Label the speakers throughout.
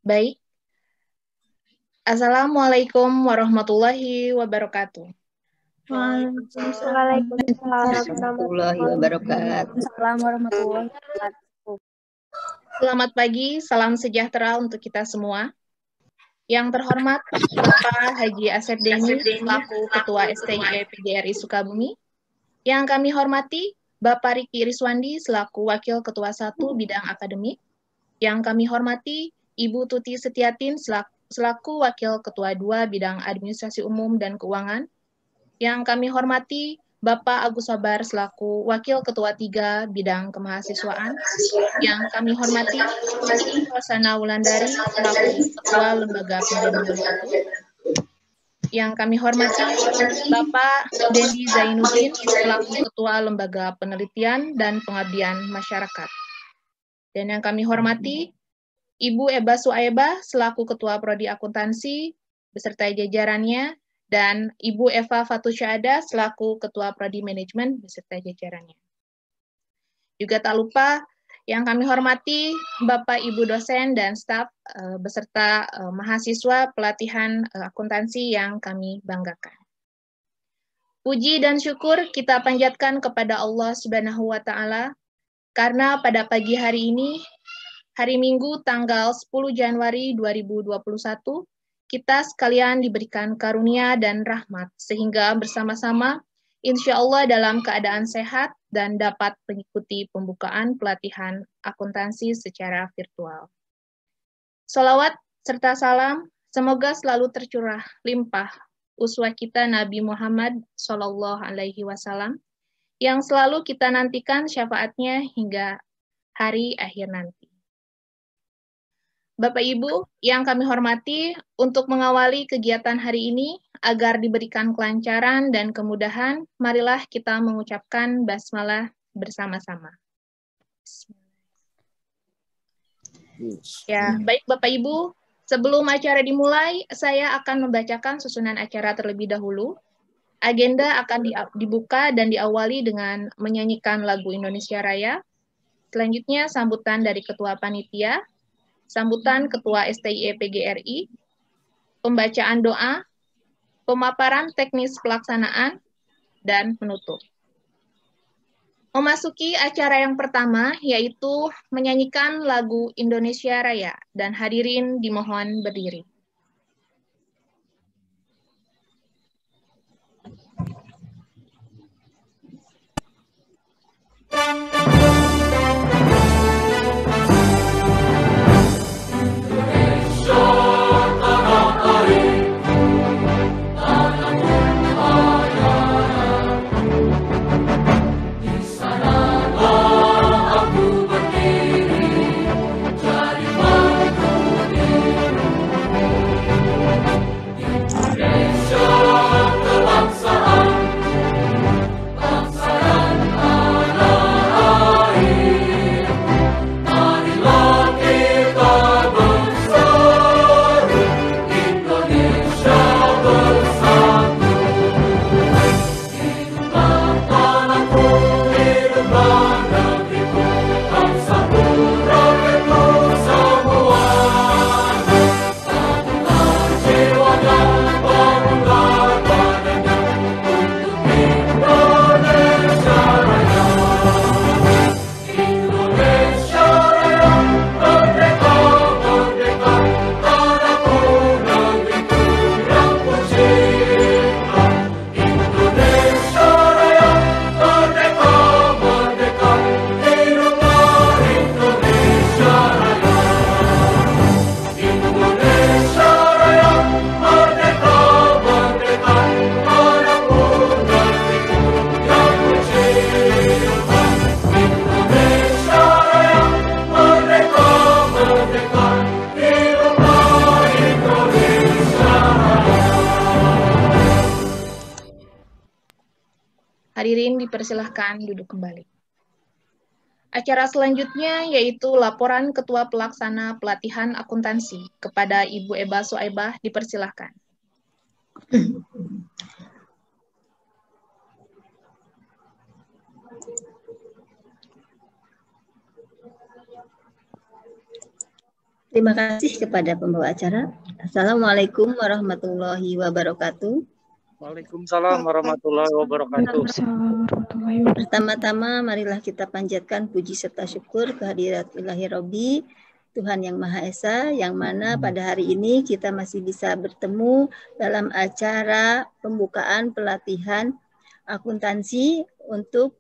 Speaker 1: Baik. Assalamualaikum warahmatullahi wabarakatuh.
Speaker 2: Waalaikumsalam
Speaker 3: warahmatullahi wabarakatuh.
Speaker 1: Selamat pagi, salam sejahtera untuk kita semua. Yang terhormat Bapak Haji Asep Deni selaku Ketua STIE PGRI Sukabumi. Yang kami hormati Bapak Riki Riswandi selaku Wakil Ketua 1 Bidang Akademik. Yang kami hormati Ibu Tuti Setiatin selaku Wakil Ketua 2 Bidang Administrasi Umum dan Keuangan. Yang kami hormati Bapak Agus Sabar selaku Wakil Ketua 3 Bidang Kemahasiswaan. Yang kami hormati Ibu Rosana Wulandari selaku Ketua Lembaga Penjamingan Mutu. Yang kami hormati Bapak Dendi Zainuddin selaku Ketua Lembaga Penelitian dan Pengabdian Masyarakat. Dan yang kami hormati Ibu Eba Suaeba selaku Ketua Prodi Akuntansi beserta jajarannya, dan Ibu Eva Fatusyada selaku Ketua Prodi Manajemen beserta jajarannya. Juga tak lupa yang kami hormati Bapak Ibu dosen dan staf beserta mahasiswa pelatihan akuntansi yang kami banggakan. Puji dan syukur kita panjatkan kepada Allah Subhanahu wa taala karena pada pagi hari ini, hari Minggu tanggal 10 Januari 2021, kita sekalian diberikan karunia dan rahmat, sehingga bersama-sama insya Allah dalam keadaan sehat dan dapat mengikuti pembukaan pelatihan akuntansi secara virtual. Sholawat serta salam semoga selalu tercurah limpah uswah kita Nabi Muhammad SAW yang selalu kita nantikan syafaatnya hingga hari akhir nanti. Bapak Ibu yang kami hormati, untuk mengawali kegiatan hari ini agar diberikan kelancaran dan kemudahan, marilah kita mengucapkan basmalah bersama-sama. Ya, baik Bapak Ibu, sebelum acara dimulai, saya akan membacakan susunan acara terlebih dahulu. Agenda akan dibuka dan diawali dengan menyanyikan lagu Indonesia Raya. Selanjutnya sambutan dari Ketua Panitia, sambutan Ketua STIE PGRI, pembacaan doa, pemaparan teknis pelaksanaan, dan penutup. Memasuki acara yang pertama, yaitu menyanyikan lagu Indonesia Raya, dan hadirin dimohon berdiri. Hadirin dipersilahkan duduk kembali. Acara selanjutnya yaitu laporan Ketua Pelaksana Pelatihan Akuntansi kepada Ibu Eba Suaibah, dipersilahkan.
Speaker 3: Terima kasih kepada pembawa acara. Assalamualaikum warahmatullahi wabarakatuh.
Speaker 2: Waalaikumsalam warahmatullahi wabarakatuh.
Speaker 3: Pertama-tama marilah kita panjatkan puji serta syukur kehadirat Ilahi Robbi, Tuhan Yang Maha Esa, yang mana pada hari ini kita masih bisa bertemu dalam acara pembukaan pelatihan akuntansi untuk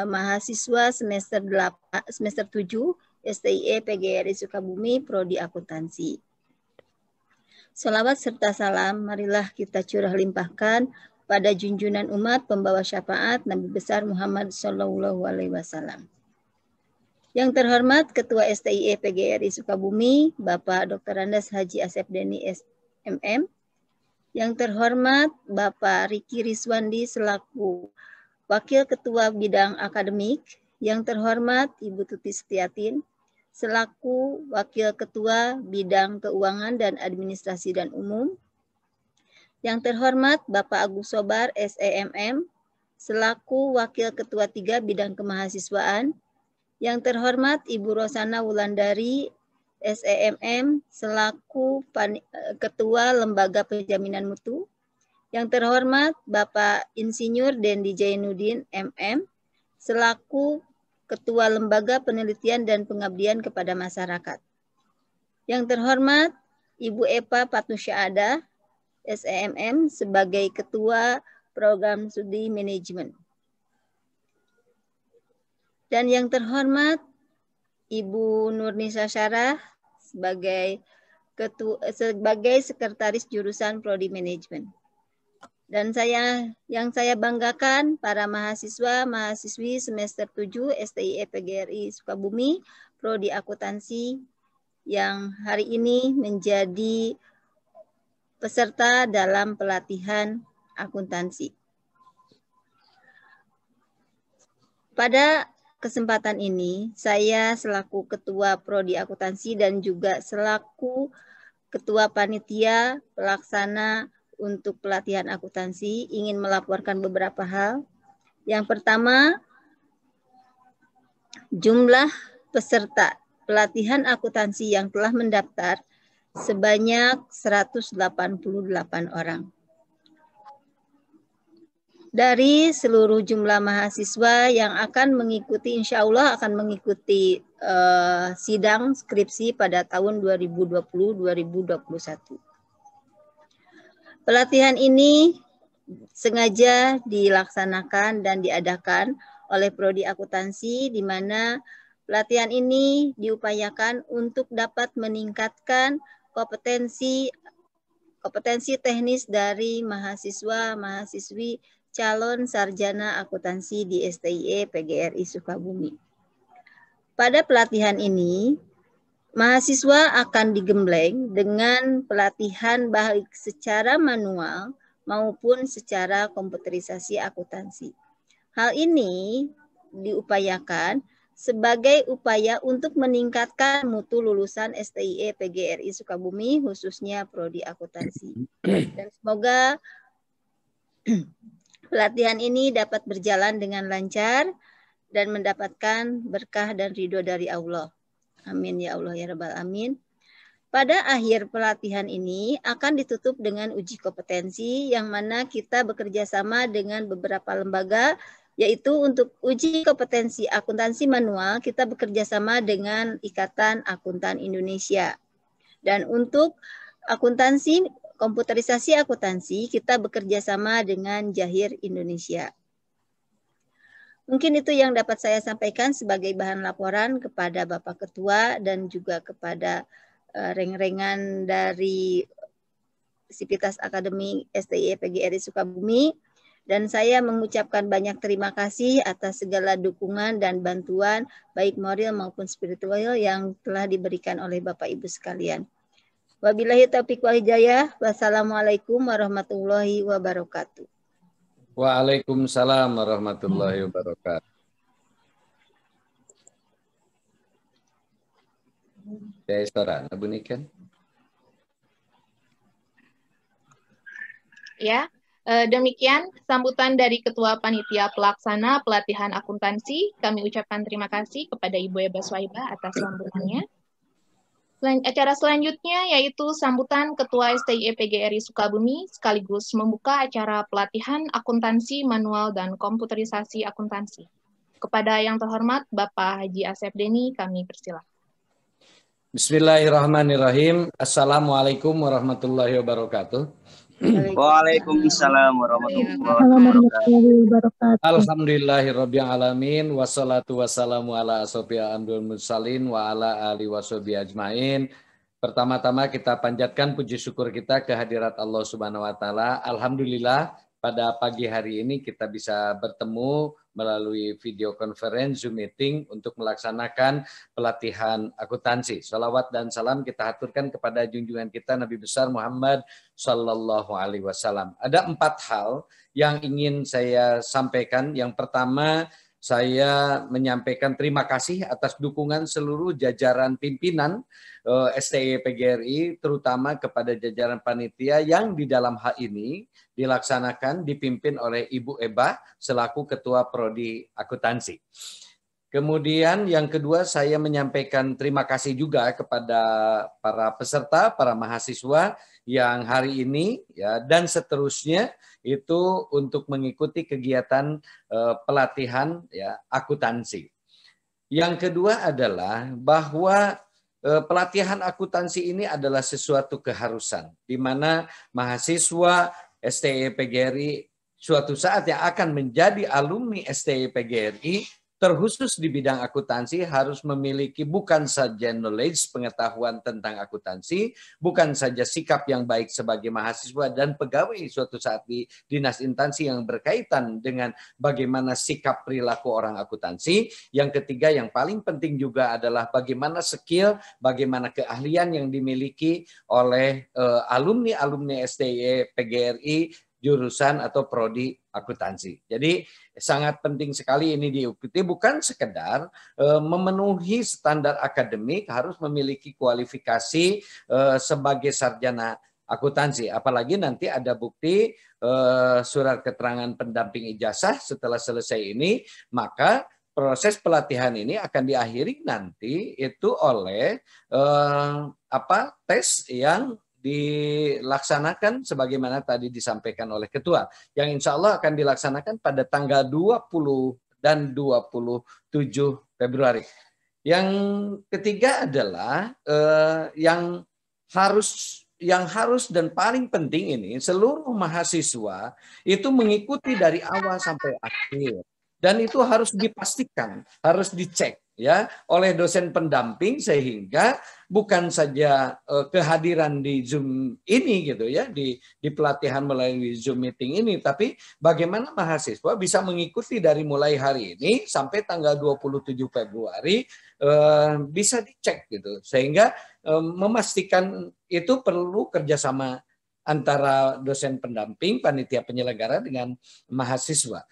Speaker 3: mahasiswa semester 7 STIE PGRI Sukabumi Prodi Akuntansi. Sholawat serta salam marilah kita curah limpahkan pada junjungan umat pembawa syafaat Nabi besar Muhammad Shallallahu Alaihi Wasallam. Yang terhormat Ketua STIE PGRI Sukabumi Bapak Dr. Andes Haji Asep Deni MM. Yang terhormat Bapak Riki Rizwandi selaku Wakil Ketua Bidang Akademik. Yang terhormat Ibu Tuti Setiatin selaku Wakil Ketua Bidang Keuangan dan Administrasi dan Umum. Yang terhormat Bapak Agus Sobar SEMM selaku Wakil Ketua 3 Bidang Kemahasiswaan. Yang terhormat Ibu Rosana Wulandari SEMM selaku Ketua Lembaga Penjaminan Mutu. Yang terhormat Bapak Insinyur Dendi Jainuddin MM selaku Ketua Lembaga Penelitian dan Pengabdian kepada Masyarakat. Yang terhormat Ibu Epa Patnusyada SEMM sebagai Ketua Program Studi Manajemen. Dan yang terhormat Ibu Nurnisa Syarah sebagai Sekretaris Jurusan Prodi Manajemen. Dan yang saya banggakan para mahasiswa-mahasiswi semester 7 STIE PGRI Sukabumi Prodi Akuntansi yang hari ini menjadi peserta dalam pelatihan akuntansi. Pada kesempatan ini, saya selaku Ketua Prodi Akuntansi dan juga selaku Ketua Panitia Pelaksana untuk pelatihan akuntansi ingin melaporkan beberapa hal. Yang pertama, jumlah peserta pelatihan akuntansi yang telah mendaftar sebanyak 188 orang. Dari seluruh jumlah mahasiswa yang akan mengikuti, insya Allah akan mengikuti sidang skripsi pada tahun 2020-2021. Pelatihan ini sengaja dilaksanakan dan diadakan oleh Prodi Akuntansi, di mana pelatihan ini diupayakan untuk dapat meningkatkan kompetensi teknis dari mahasiswa-mahasiswi calon sarjana akuntansi di STIE PGRI Sukabumi. Pada pelatihan ini, mahasiswa akan digembleng dengan pelatihan baik secara manual maupun secara komputerisasi akuntansi. Hal ini diupayakan sebagai upaya untuk meningkatkan mutu lulusan STIE PGRI Sukabumi, khususnya Prodi Akuntansi. Dan semoga pelatihan ini dapat berjalan dengan lancar dan mendapatkan berkah dan ridho dari Allah. Amin ya Allah ya Rabbal Amin. Pada akhir pelatihan ini akan ditutup dengan uji kompetensi yang mana kita bekerja sama dengan beberapa lembaga, yaitu untuk uji kompetensi akuntansi manual kita bekerja sama dengan Ikatan Akuntan Indonesia. Dan untuk akuntansi, komputerisasi akuntansi kita bekerja sama dengan Jahir Indonesia. Mungkin itu yang dapat saya sampaikan sebagai bahan laporan kepada Bapak Ketua dan juga kepada reng-rengan dari Sivitas Akademi STIE PGRI Sukabumi. Dan saya mengucapkan banyak terima kasih atas segala dukungan dan bantuan baik moral maupun spiritual yang telah diberikan oleh Bapak Ibu sekalian. Wabillahi taufiq wal hidayah. Wassalamualaikum warahmatullahi wabarakatuh.
Speaker 4: Waalaikumsalam warahmatullahi wabarakatuh. Ya, Istora, nabunikan.
Speaker 1: Ya, demikian sambutan dari Ketua Panitia Pelaksana Pelatihan Akuntansi. Kami ucapkan terima kasih kepada Ibu Eba Swaibah atas sambutannya. Acara selanjutnya yaitu sambutan Ketua STIE PGRI Sukabumi sekaligus membuka acara pelatihan akuntansi manual dan komputerisasi akuntansi. Kepada yang terhormat Bapak Haji Asep Deni, kami persilakan.
Speaker 4: Bismillahirrahmanirrahim. Assalamualaikum warahmatullahi wabarakatuh.
Speaker 5: Waalaikumsalam warahmatullahi wabarakatuh.
Speaker 4: Alhamdulillahirabbil alamin wassalatu wassalamu ala asrofil anbiya'i mursalin wa ala alihi washabihi ajmain. Pertama-tama kita panjatkan puji syukur kita kehadirat Allah Subhanahu wa taala. Alhamdulillah pada pagi hari ini kita bisa bertemu melalui video conference Zoom meeting untuk melaksanakan pelatihan akuntansi. Salawat dan salam kita haturkan kepada junjungan kita Nabi besar Muhammad Sallallahu Alaihi Wasallam. Ada 4 hal yang ingin saya sampaikan. Yang pertama, saya menyampaikan terima kasih atas dukungan seluruh jajaran pimpinan STIE PGRI, terutama kepada jajaran panitia yang di dalam hal ini dilaksanakan dipimpin oleh Ibu Eba selaku Ketua Prodi Akuntansi. Kemudian yang kedua, saya menyampaikan terima kasih juga kepada para peserta, para mahasiswa yang hari ini ya dan seterusnya itu untuk mengikuti kegiatan pelatihan ya akuntansi. Yang kedua adalah bahwa pelatihan akuntansi ini adalah sesuatu keharusan di mana mahasiswa STIE PGRI suatu saat yang akan menjadi alumni STIE PGRI terkhusus di bidang akuntansi harus memiliki bukan saja knowledge, pengetahuan tentang akuntansi, bukan saja sikap yang baik sebagai mahasiswa dan pegawai suatu saat di dinas instansi yang berkaitan dengan bagaimana sikap perilaku orang akuntansi. Yang ketiga yang paling penting juga adalah bagaimana skill, bagaimana keahlian yang dimiliki oleh alumni-alumni STIE PGRI jurusan atau prodi akuntansi. Jadi sangat penting sekali ini diikuti, bukan sekedar memenuhi standar akademik, harus memiliki kualifikasi sebagai sarjana akuntansi. Apalagi nanti ada bukti surat keterangan pendamping ijazah setelah selesai ini, maka proses pelatihan ini akan diakhiri nanti itu oleh tes yang dilaksanakan sebagaimana tadi disampaikan oleh Ketua, yang insya Allah akan dilaksanakan pada tanggal 20 dan 27 Februari. Yang ketiga adalah yang harus dan paling penting ini seluruh mahasiswa itu mengikuti dari awal sampai akhir. Dan itu harus dipastikan, harus dicek ya oleh dosen pendamping sehingga bukan saja kehadiran di Zoom ini gitu ya di pelatihan melalui Zoom meeting ini, tapi bagaimana mahasiswa bisa mengikuti dari mulai hari ini sampai tanggal 27 Februari bisa dicek gitu sehingga memastikan itu perlu kerjasama antara dosen pendamping, panitia penyelenggara dengan mahasiswa.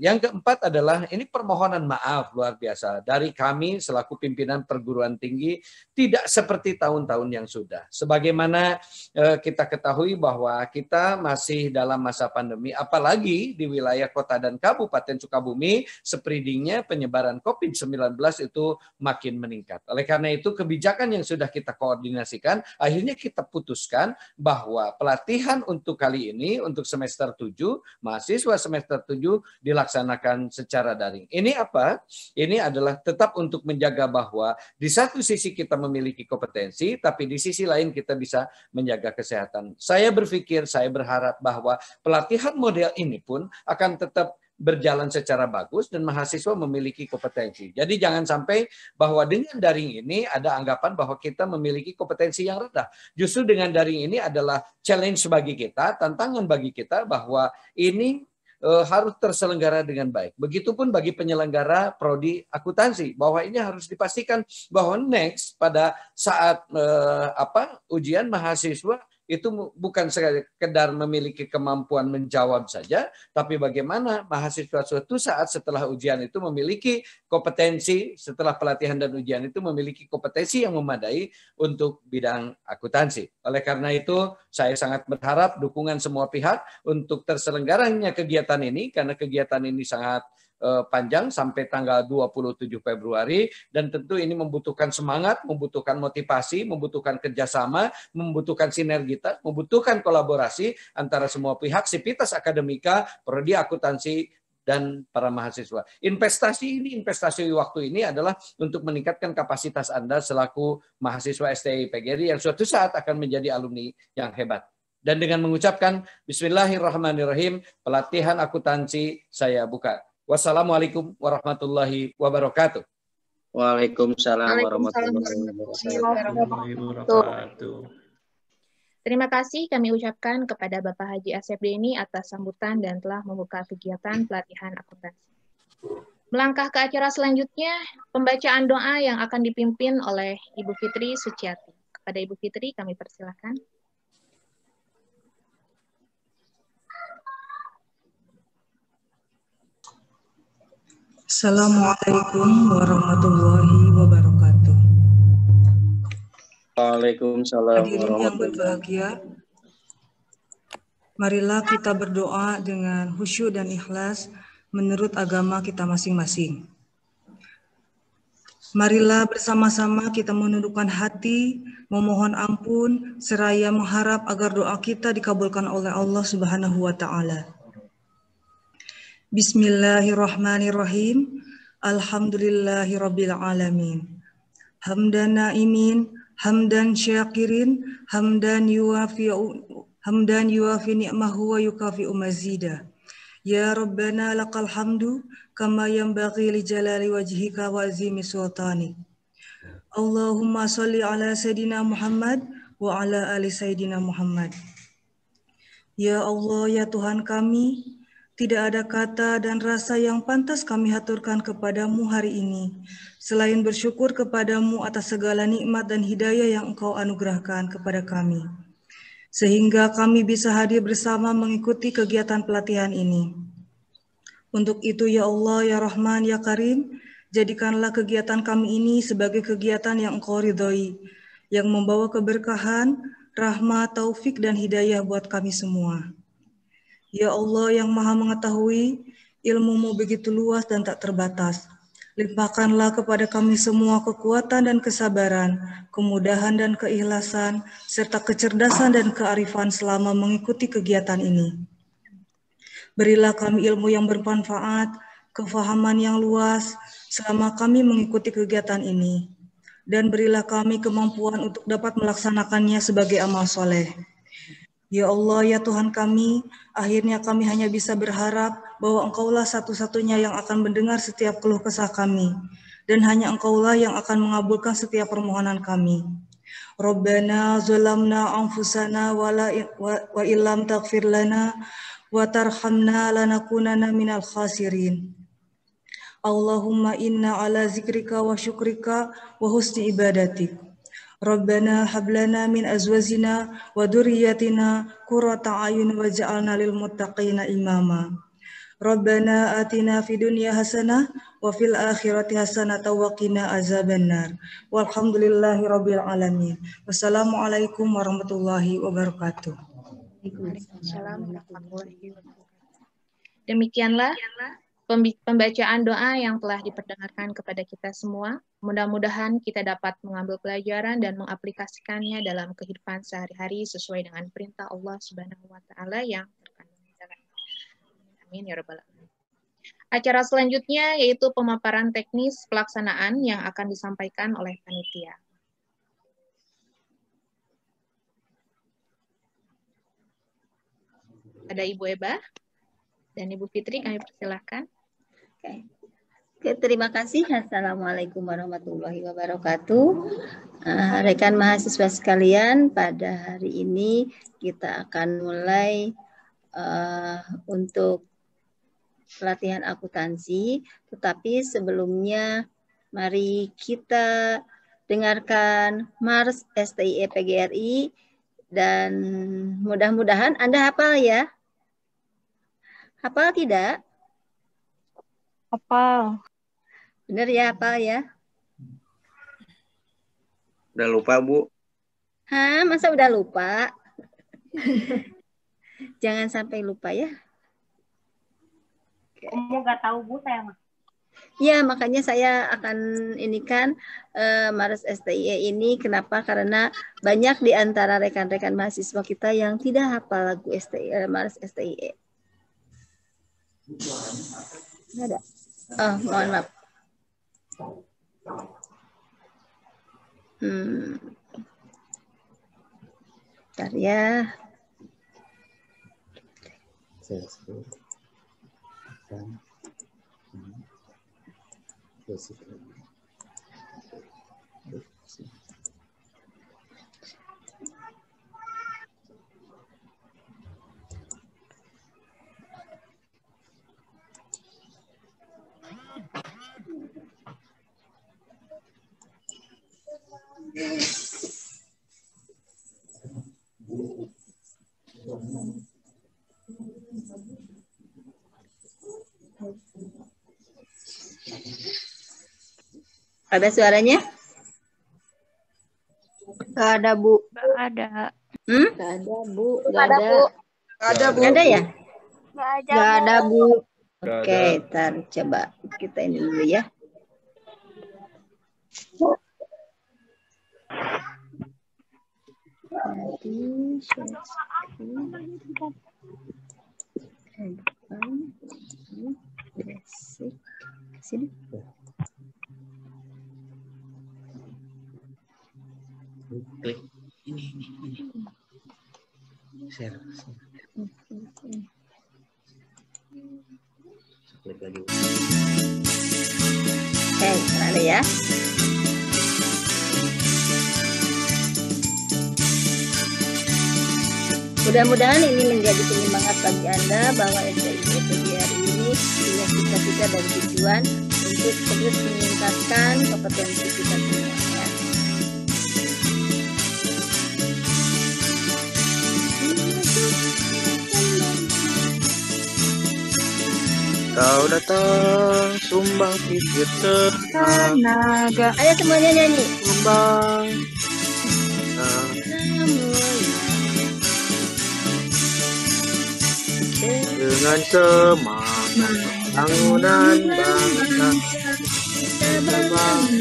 Speaker 4: Yang keempat adalah ini permohonan maaf luar biasa dari kami selaku pimpinan perguruan tinggi tidak seperti tahun-tahun yang sudah. Sebagaimana kita ketahui bahwa kita masih dalam masa pandemi, apalagi di wilayah kota dan kabupaten Sukabumi, spreadingnya penyebaran COVID-19 itu makin meningkat. Oleh karena itu kebijakan yang sudah kita koordinasikan, akhirnya kita putuskan bahwa pelatihan untuk kali ini, untuk semester 7, mahasiswa semester 7 dilaksanakan secara daring. Ini apa? Ini adalah tetap untuk menjaga bahwa di satu sisi kita memiliki kompetensi, tapi di sisi lain kita bisa menjaga kesehatan. Saya berpikir, saya berharap bahwa pelatihan model ini pun akan tetap berjalan secara bagus dan mahasiswa memiliki kompetensi. Jadi jangan sampai bahwa dengan daring ini ada anggapan bahwa kita memiliki kompetensi yang rendah. Justru dengan daring ini adalah challenge bagi kita, tantangan bagi kita bahwa ini harus terselenggara dengan baik. Begitupun bagi penyelenggara prodi akuntansi bahwa ini harus dipastikan bahwa next pada saat ujian mahasiswa itu bukan sekedar memiliki kemampuan menjawab saja, tapi bagaimana mahasiswa suatu saat setelah ujian itu memiliki kompetensi, setelah pelatihan dan ujian itu memiliki kompetensi yang memadai untuk bidang akuntansi. Oleh karena itu, saya sangat berharap dukungan semua pihak untuk terselenggaranya kegiatan ini, karena kegiatan ini sangat panjang sampai tanggal 27 Februari, dan tentu ini membutuhkan semangat, membutuhkan motivasi, membutuhkan kerjasama, membutuhkan sinergitas, membutuhkan kolaborasi antara semua pihak, Sivitas Akademika, Prodi Akuntansi, dan para mahasiswa. Investasi waktu ini adalah untuk meningkatkan kapasitas Anda selaku mahasiswa STI PGRI yang suatu saat akan menjadi alumni yang hebat. Dan dengan mengucapkan Bismillahirrahmanirrahim, pelatihan akuntansi saya buka. Wassalamualaikum warahmatullahi wabarakatuh.
Speaker 5: Waalaikumsalam warahmatullahi wabarakatuh.
Speaker 1: Terima kasih kami ucapkan kepada Bapak Haji Asep Deni atas sambutan dan telah membuka kegiatan pelatihan akuntansi. Melangkah ke acara selanjutnya, pembacaan doa yang akan dipimpin oleh Ibu Fitri Suciati. Kepada Ibu Fitri kami persilahkan.
Speaker 6: Assalamualaikum warahmatullahi wabarakatuh.
Speaker 5: Waalaikumsalam
Speaker 6: Hadirin yang berbahagia, marilah kita berdoa dengan khusyuk dan ikhlas menurut agama kita masing-masing. Marilah bersama-sama kita menundukkan hati, memohon ampun, seraya mengharap agar doa kita dikabulkan oleh Allah Subhanahu wa Ta'ala. Bismillahirrahmanirrahim. Alhamdulillahirabbil alamin. Hamdan na'imin, hamdan syakirin, hamdan yuwafi ni'mahu wa yukafi'u mazida. Ya Rabbana lakal hamdu kama yanbaghi li jalali wajhika wa azimi sultanik. Allahumma salli ala Sayyidina Muhammad wa ala ali Sayyidina Muhammad. Ya Allah, ya Tuhan kami, tidak ada kata dan rasa yang pantas kami haturkan kepadamu hari ini, selain bersyukur kepadamu atas segala nikmat dan hidayah yang Engkau anugerahkan kepada kami, sehingga kami bisa hadir bersama mengikuti kegiatan pelatihan ini. Untuk itu ya Allah, ya Rahman, ya Karim, jadikanlah kegiatan kami ini sebagai kegiatan yang Engkau ridhoi, yang membawa keberkahan, rahmat, taufik, dan hidayah buat kami semua. Ya Allah yang maha mengetahui, ilmu-Mu begitu luas dan tak terbatas. Limpahkanlah kepada kami semua kekuatan dan kesabaran, kemudahan dan keikhlasan, serta kecerdasan dan kearifan selama mengikuti kegiatan ini. Berilah kami ilmu yang bermanfaat, kefahaman yang luas selama kami mengikuti kegiatan ini. Dan berilah kami kemampuan untuk dapat melaksanakannya sebagai amal soleh. Ya Allah, ya Tuhan kami, akhirnya kami hanya bisa berharap bahwa Engkaulah satu-satunya yang akan mendengar setiap keluh kesah kami, dan hanya Engkaulah yang akan mengabulkan setiap permohonan kami. Rabbana zalamna anfusana wa illam taghfir lana wa tarhamna lanakunanna minal khasirin. Allahumma inna ala zikrika wa syukrika wa husni ibadatik. Rabbana hablana min azwajina wa dzurriyyatina qurrata a'yun waj'alna lil muttaqina imama. Rabbana atina fid dunya hasanah wa fil akhirati hasanah wa qina azabannar. Walhamdulillahirabbil alamin. Wassalamualaikum warahmatullahi wabarakatuh.
Speaker 1: Waalaikumsalam warahmatullahi wabarakatuh. Demikianlah pembacaan doa yang telah diperdengarkan kepada kita semua. Mudah-mudahan kita dapat mengambil pelajaran dan mengaplikasikannya dalam kehidupan sehari-hari sesuai dengan perintah Allah Subhanahu wa Ta'ala yang terkandung di dalam. Amin ya rabbal alamin. Acara selanjutnya yaitu pemaparan teknis pelaksanaan yang akan disampaikan oleh panitia. Ada Ibu Eba dan Ibu Fitri, kami persilahkan.
Speaker 3: Oke, terima kasih. Assalamualaikum warahmatullahi wabarakatuh. Rekan mahasiswa sekalian, pada hari ini kita akan mulai untuk pelatihan akuntansi. Tetapi sebelumnya, mari kita dengarkan Mars STIE PGRI dan mudah-mudahan Anda hafal ya. Hafal tidak?
Speaker 7: Hafal.
Speaker 3: Benar ya, hafal ya?
Speaker 5: Udah lupa, Bu?
Speaker 3: Hah, masa udah lupa? Jangan sampai lupa ya.
Speaker 7: Kamu nggak tahu Bu saya mah.
Speaker 3: Ya, makanya saya akan ini kan Mares STIE ini kenapa? Karena banyak di antara rekan-rekan mahasiswa kita yang tidak hafal lagu STIE, Mares STIE. Nggak ada. Oh, mohon maaf. Bentar ya. Ada suaranya?
Speaker 8: Gak ada, Bu.
Speaker 7: Nggak ada.
Speaker 3: Gak ada, Bu. Gak ada.
Speaker 2: Gak ada, Bu.
Speaker 3: Gak ada ya?
Speaker 8: Gak ada, Bu.
Speaker 3: Oke, ntar coba kita ini dulu ya. Sini.
Speaker 5: Klik ini. Share. Klik lagi.
Speaker 3: Oke, ada ya. Mudah-mudahan ini menjadi penyemangat bagi Anda bahwa STIE PGRI ini punya cita-cita dan tujuan untuk terus meningkatkan kompetensi kita semua. Ya.
Speaker 5: Kau datang sumbang pikir tenaga.
Speaker 3: Ayo semuanya nyanyi.
Speaker 5: Sumbang. Dengan semangat bangunan bangsa kita bangun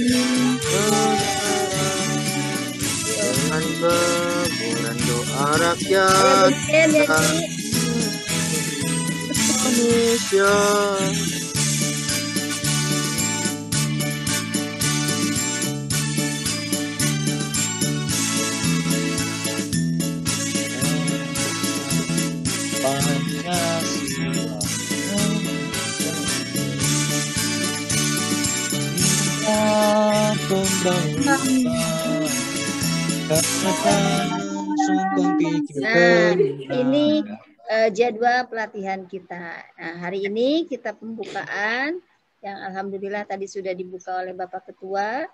Speaker 5: dengan kemuran doa rakyat Indonesia.
Speaker 3: Nah, ini jadwal pelatihan kita. Nah, hari ini kita pembukaan yang alhamdulillah tadi sudah dibuka oleh Bapak Ketua.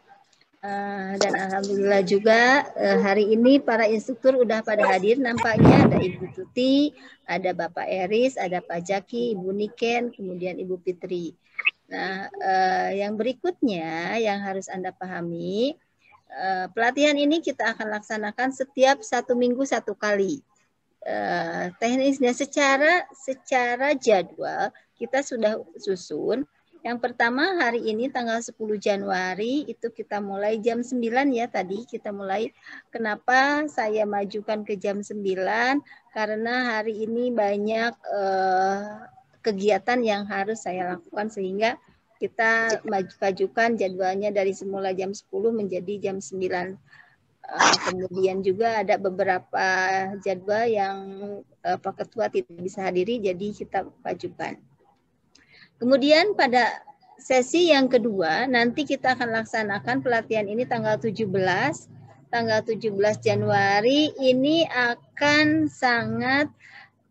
Speaker 3: Dan alhamdulillah juga hari ini para instruktur udah pada hadir, nampaknya ada Ibu Tuti, ada Bapak Eris, ada Pak Jaki, Ibu Niken, kemudian Ibu Fitri. Nah, yang berikutnya yang harus Anda pahami, pelatihan ini kita akan laksanakan setiap 1 minggu 1 kali. Teknisnya secara jadwal kita sudah susun. Yang pertama hari ini tanggal 10 Januari itu kita mulai jam 9 ya tadi kita mulai. Kenapa saya majukan ke jam 9? Karena hari ini banyak kegiatan yang harus saya lakukan sehingga kita majukan jadwalnya dari semula jam 10 menjadi jam 9. Kemudian juga ada beberapa jadwal yang Pak Ketua tidak bisa hadiri jadi kita majukan. Kemudian pada sesi yang kedua nanti kita akan laksanakan pelatihan ini tanggal 17 Januari ini akan sangat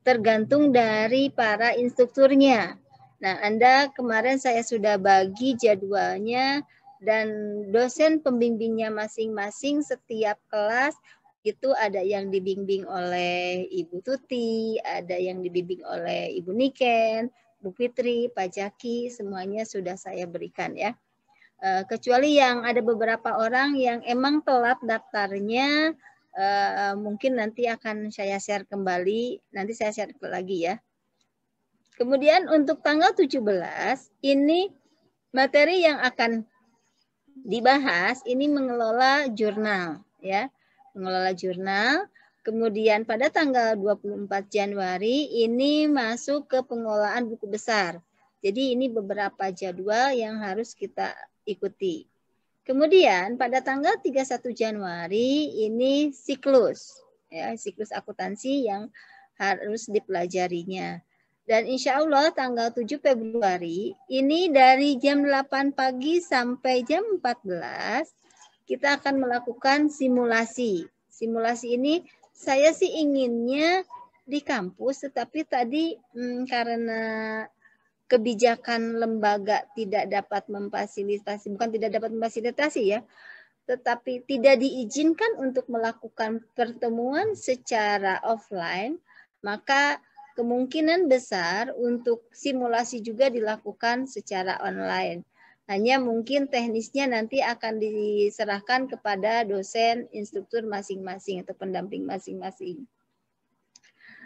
Speaker 3: tergantung dari para instrukturnya. Nah, Anda kemarin saya sudah bagi jadwalnya dan dosen pembimbingnya masing-masing setiap kelas itu ada yang dibimbing oleh Ibu Tuti, ada yang dibimbing oleh Ibu Niken, Bu Fitri, Pak Jaki, semuanya sudah saya berikan ya. Kecuali yang ada beberapa orang yang emang telat daftarnya, mungkin nanti akan saya share kembali, nanti saya share lagi ya. Kemudian untuk tanggal 17 ini materi yang akan dibahas ini mengelola jurnal ya. Mengelola jurnal. Kemudian pada tanggal 24 Januari ini masuk ke pengelolaan buku besar. Jadi ini beberapa jadwal yang harus kita ikuti. Kemudian pada tanggal 31 Januari ini siklus ya, siklus akuntansi yang harus dipelajarinya. Dan insya Allah tanggal 7 Februari ini dari jam 8 pagi sampai jam 14 kita akan melakukan simulasi. Simulasi ini saya sih inginnya di kampus, tetapi tadi karena kebijakan lembaga tidak dapat memfasilitasi, bukan tidak dapat memfasilitasi ya, tetapi tidak diizinkan untuk melakukan pertemuan secara offline, maka kemungkinan besar untuk simulasi juga dilakukan secara online. Hanya mungkin teknisnya nanti akan diserahkan kepada dosen, instruktur masing-masing atau pendamping masing-masing.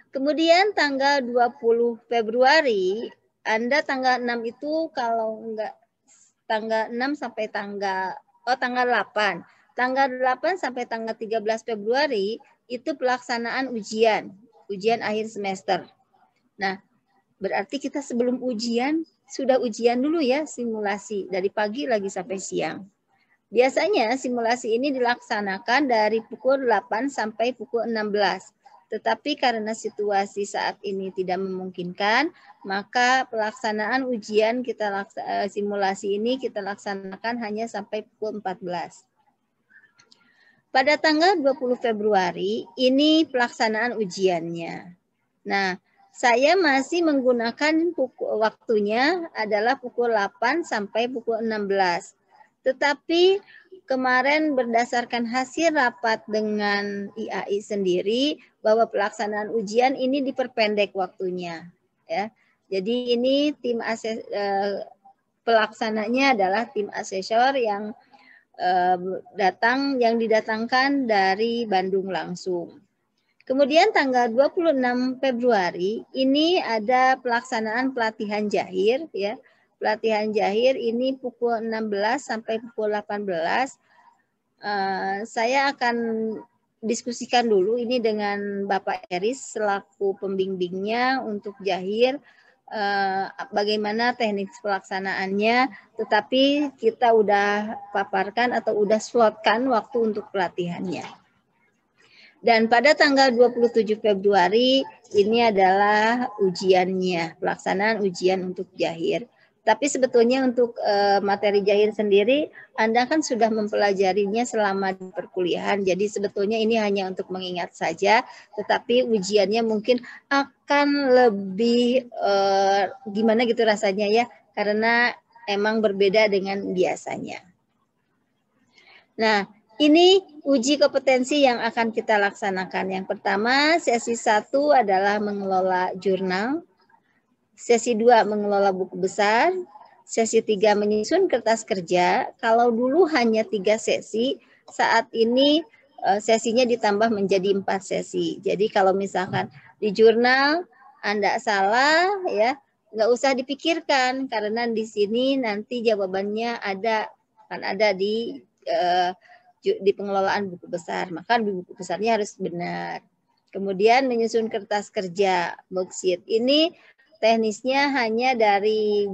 Speaker 3: Kemudian tanggal 20 Februari, Anda tanggal 6 itu kalau enggak tanggal 6 sampai tanggal 8. Tanggal 8 sampai tanggal 13 Februari itu pelaksanaan ujian akhir semester. Nah, berarti kita sebelum ujian sudah ujian dulu ya, simulasi dari pagi lagi sampai siang. Biasanya simulasi ini dilaksanakan dari pukul 8 sampai pukul 16. Tetapi karena situasi saat ini tidak memungkinkan, maka pelaksanaan ujian simulasi ini kita laksanakan hanya sampai pukul 14. Pada tanggal 20 Februari ini pelaksanaan ujiannya. Nah, saya masih menggunakan waktunya adalah pukul 8 sampai pukul 16. Tetapi kemarin berdasarkan hasil rapat dengan IAI sendiri bahwa pelaksanaan ujian ini diperpendek waktunya ya. Jadi ini tim pelaksananya adalah tim asesor yang didatangkan dari Bandung langsung. Kemudian tanggal 26 Februari ini ada pelaksanaan pelatihan jahir ya. Pelatihan jahir ini pukul 16 sampai pukul 18. Saya akan diskusikan dulu ini dengan Bapak Eris selaku pembimbingnya untuk jahir, bagaimana teknik pelaksanaannya, tetapi kita udah paparkan atau udah slotkan waktu untuk pelatihannya. Dan pada tanggal 27 Februari ini adalah ujiannya, pelaksanaan ujian untuk jahir. Tapi sebetulnya untuk materi jahir sendiri, Anda kan sudah mempelajarinya selama di perkuliahan. Jadi sebetulnya ini hanya untuk mengingat saja, tetapi ujiannya mungkin akan lebih gimana gitu rasanya ya, karena emang berbeda dengan biasanya. Nah, ini uji kompetensi yang akan kita laksanakan. Yang pertama, sesi 1 adalah mengelola jurnal. Sesi 2 mengelola buku besar. Sesi 3 menyusun kertas kerja. Kalau dulu hanya 3 sesi, saat ini sesinya ditambah menjadi 4 sesi. Jadi kalau misalkan di jurnal Anda salah, ya nggak usah dipikirkan karena di sini nanti jawabannya akan ada di pengelolaan buku besar. Maka di buku besarnya harus benar. Kemudian menyusun kertas kerja, worksheet. Ini teknisnya hanya dari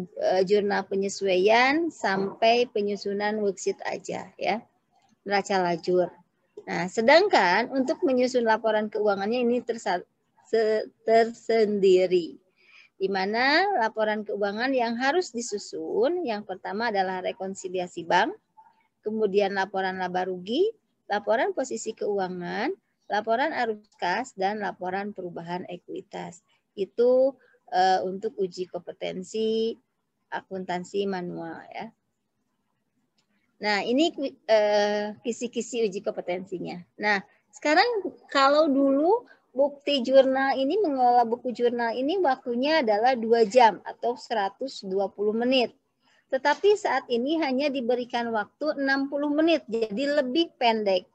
Speaker 3: jurnal penyesuaian sampai penyusunan worksheet aja ya, neraca lajur. Nah, sedangkan untuk menyusun laporan keuangannya ini tersendiri. Di mana laporan keuangan yang harus disusun, yang pertama adalah rekonsiliasi bank, kemudian laporan laba rugi, laporan posisi keuangan, laporan arus kas, dan laporan perubahan ekuitas. Itu untuk uji kompetensi akuntansi manual ya. Nah, ini kisi-kisi uji kompetensinya. Nah, sekarang kalau dulu bukti jurnal ini, mengelola buku jurnal ini waktunya adalah 2 jam atau 120 menit. Tetapi saat ini hanya diberikan waktu 60 menit, jadi lebih pendek.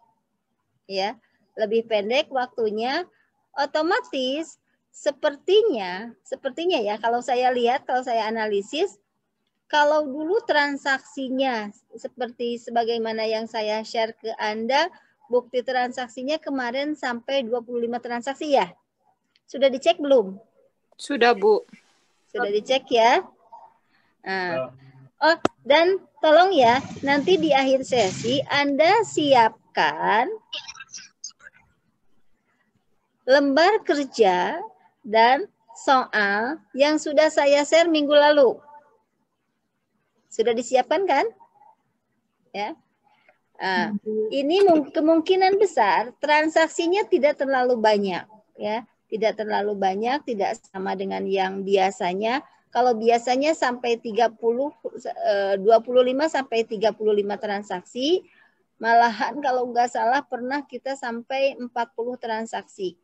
Speaker 3: Ya, lebih pendek waktunya, otomatis sepertinya ya, kalau saya lihat, kalau saya analisis, kalau dulu transaksinya seperti sebagaimana yang saya share ke Anda, bukti transaksinya kemarin sampai 25 transaksi ya? Sudah dicek belum?
Speaker 8: Sudah, Bu.
Speaker 3: Sudah dicek ya? Nah. Oh, dan tolong ya, nanti di akhir sesi Anda siapkan lembar kerja dan soal yang sudah saya share minggu lalu. Sudah disiapkan kan? Ya. Nah, ini kemungkinan besar transaksinya tidak terlalu banyak, ya, tidak terlalu banyak, tidak sama dengan yang biasanya. Kalau biasanya sampai 25 sampai 35 transaksi, malahan kalau nggak salah pernah kita sampai 40 transaksi.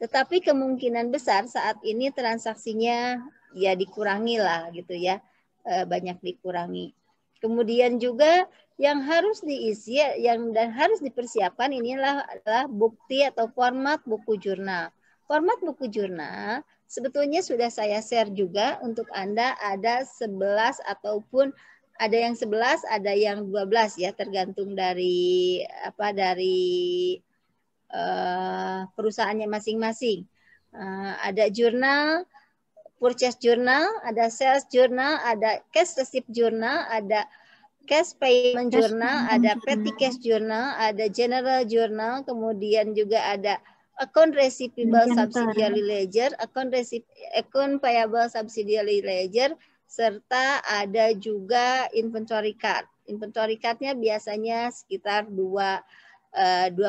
Speaker 3: Tetapi kemungkinan besar saat ini transaksinya ya dikurangi lah gitu ya, banyak dikurangi. Kemudian juga yang harus diisi dan harus dipersiapkan inilah adalah bukti atau format buku jurnal. Format buku jurnal sebetulnya sudah saya share juga untuk Anda, ada 11 ataupun ada yang 11, ada yang 12 ya, tergantung dari perusahaannya masing-masing. Ada jurnal, purchase journal, ada sales journal, ada cash receipt journal, ada cash payment journal, ada petty cash journal, ada general journal, kemudian juga ada account receivable subsidiary ledger, account payable subsidiary ledger, serta ada juga inventory card. Inventory card-nya biasanya sekitar dua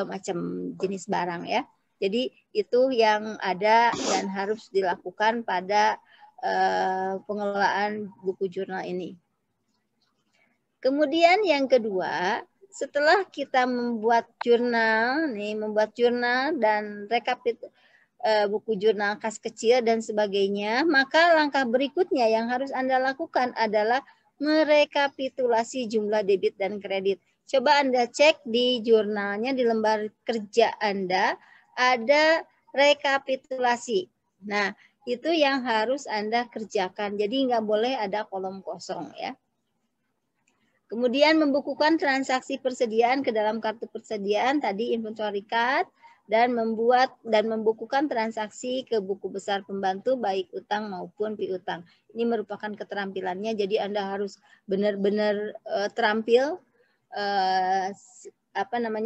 Speaker 3: macam jenis barang ya. Jadi itu yang ada dan harus dilakukan pada pengelolaan buku jurnal ini. Kemudian yang kedua, setelah kita membuat jurnal dan buku jurnal kas kecil dan sebagainya, maka langkah berikutnya yang harus Anda lakukan adalah merekapitulasi jumlah debit dan kredit. Coba Anda cek di jurnalnya, di lembar kerja Anda, ada rekapitulasi. Nah, itu yang harus Anda kerjakan. Jadi nggak boleh ada kolom kosong ya. Kemudian membukukan transaksi persediaan ke dalam kartu persediaan, tadi inventory card, dan membukukan transaksi ke buku besar pembantu baik utang maupun piutang. Ini merupakan keterampilannya, jadi Anda harus benar-benar terampil,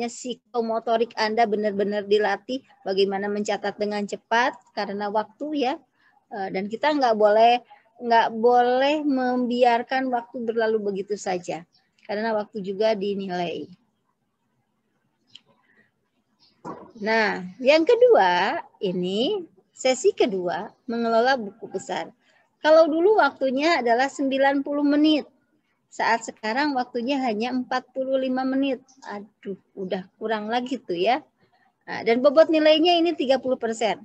Speaker 3: psikomotorik Anda benar-benar dilatih bagaimana mencatat dengan cepat karena waktu ya, dan kita nggak boleh membiarkan waktu berlalu begitu saja karena waktu juga dinilai. Nah, yang kedua ini sesi kedua mengelola buku besar. Kalau dulu waktunya adalah 90 menit. Saat sekarang waktunya hanya 45 menit. Aduh, udah kurang lagi tuh ya. Nah, dan bobot nilainya ini 30%.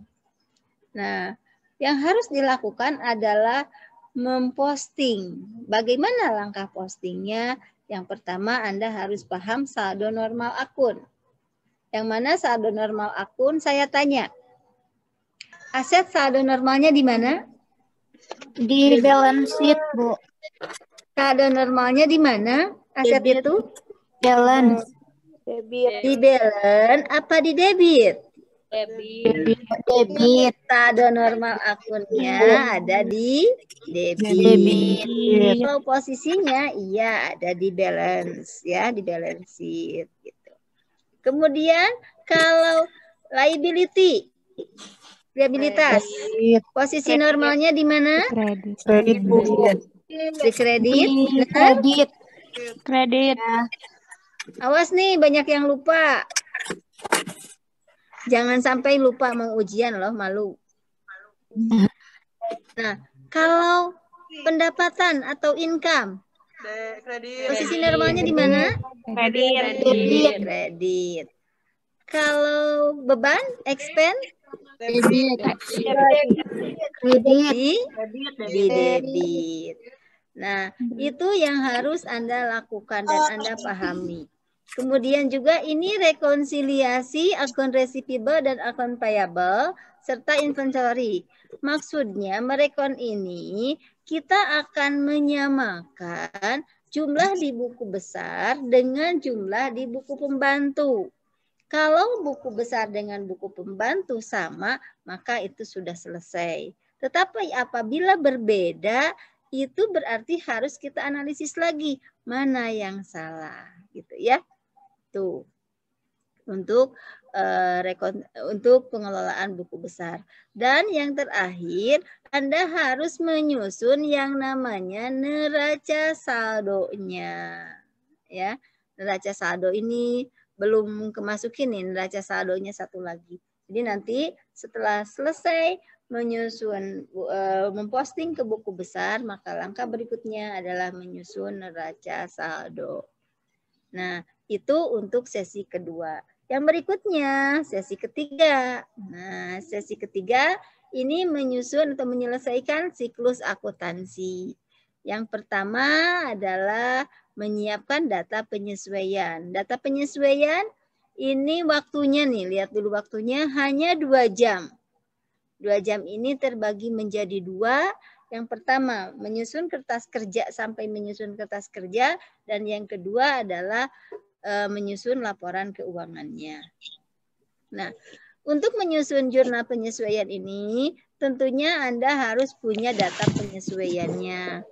Speaker 3: Nah, yang harus dilakukan adalah memposting. Bagaimana langkah postingnya? Yang pertama, Anda harus paham saldo normal akun. Yang mana saldo normal akun? Saya tanya. Aset saldo normalnya di mana?
Speaker 8: Di balance sheet, Bu.
Speaker 3: Saldo normalnya di mana? Aset itu?
Speaker 8: Balance.
Speaker 3: Di balance apa di debit?
Speaker 8: Debit.
Speaker 3: Saldo normal akunnya ada di debit. Kalau posisinya iya ada di balance ya, di balance sheet gitu. Kemudian kalau liabilitas, posisi normalnya di mana?
Speaker 8: Kredit, Bu.
Speaker 3: Di kredit.
Speaker 8: Kredit.
Speaker 3: Awas nih, banyak yang lupa. Jangan sampai lupa mau ujian loh, malu. Nah, kalau pendapatan atau income, posisi normalnya di mana? Kredit. Kalau beban, expense? Di debit. Nah, itu yang harus Anda lakukan dan Anda pahami. Kemudian juga ini rekonsiliasi akun receivable dan akun payable serta inventory. Maksudnya merekon ini kita akan menyamakan jumlah di buku besar dengan jumlah di buku pembantu. Kalau buku besar dengan buku pembantu sama, maka itu sudah selesai. Tetapi apabila berbeda, itu berarti harus kita analisis lagi mana yang salah, gitu ya. Tuh. Untuk pengelolaan buku besar. Dan yang terakhir, Anda harus menyusun yang namanya neraca saldonya. Ya, neraca saldo ini belum kemasukin nih, neraca saldonya satu lagi. Jadi nanti setelah selesai menyusun, memposting ke buku besar, maka langkah berikutnya adalah menyusun neraca saldo. Nah, itu untuk sesi kedua. Yang berikutnya, sesi ketiga. Nah, sesi ketiga ini menyusun atau menyelesaikan siklus akuntansi. Yang pertama adalah menyiapkan data penyesuaian. Data penyesuaian ini waktunya nih, lihat dulu waktunya hanya 2 jam. 2 jam ini terbagi menjadi 2. Yang pertama, menyusun kertas kerja sampai menyusun kertas kerja. Dan yang kedua adalah menyusun laporan keuangannya. Nah, untuk menyusun jurnal penyesuaian ini, tentunya Anda harus punya data penyesuaiannya.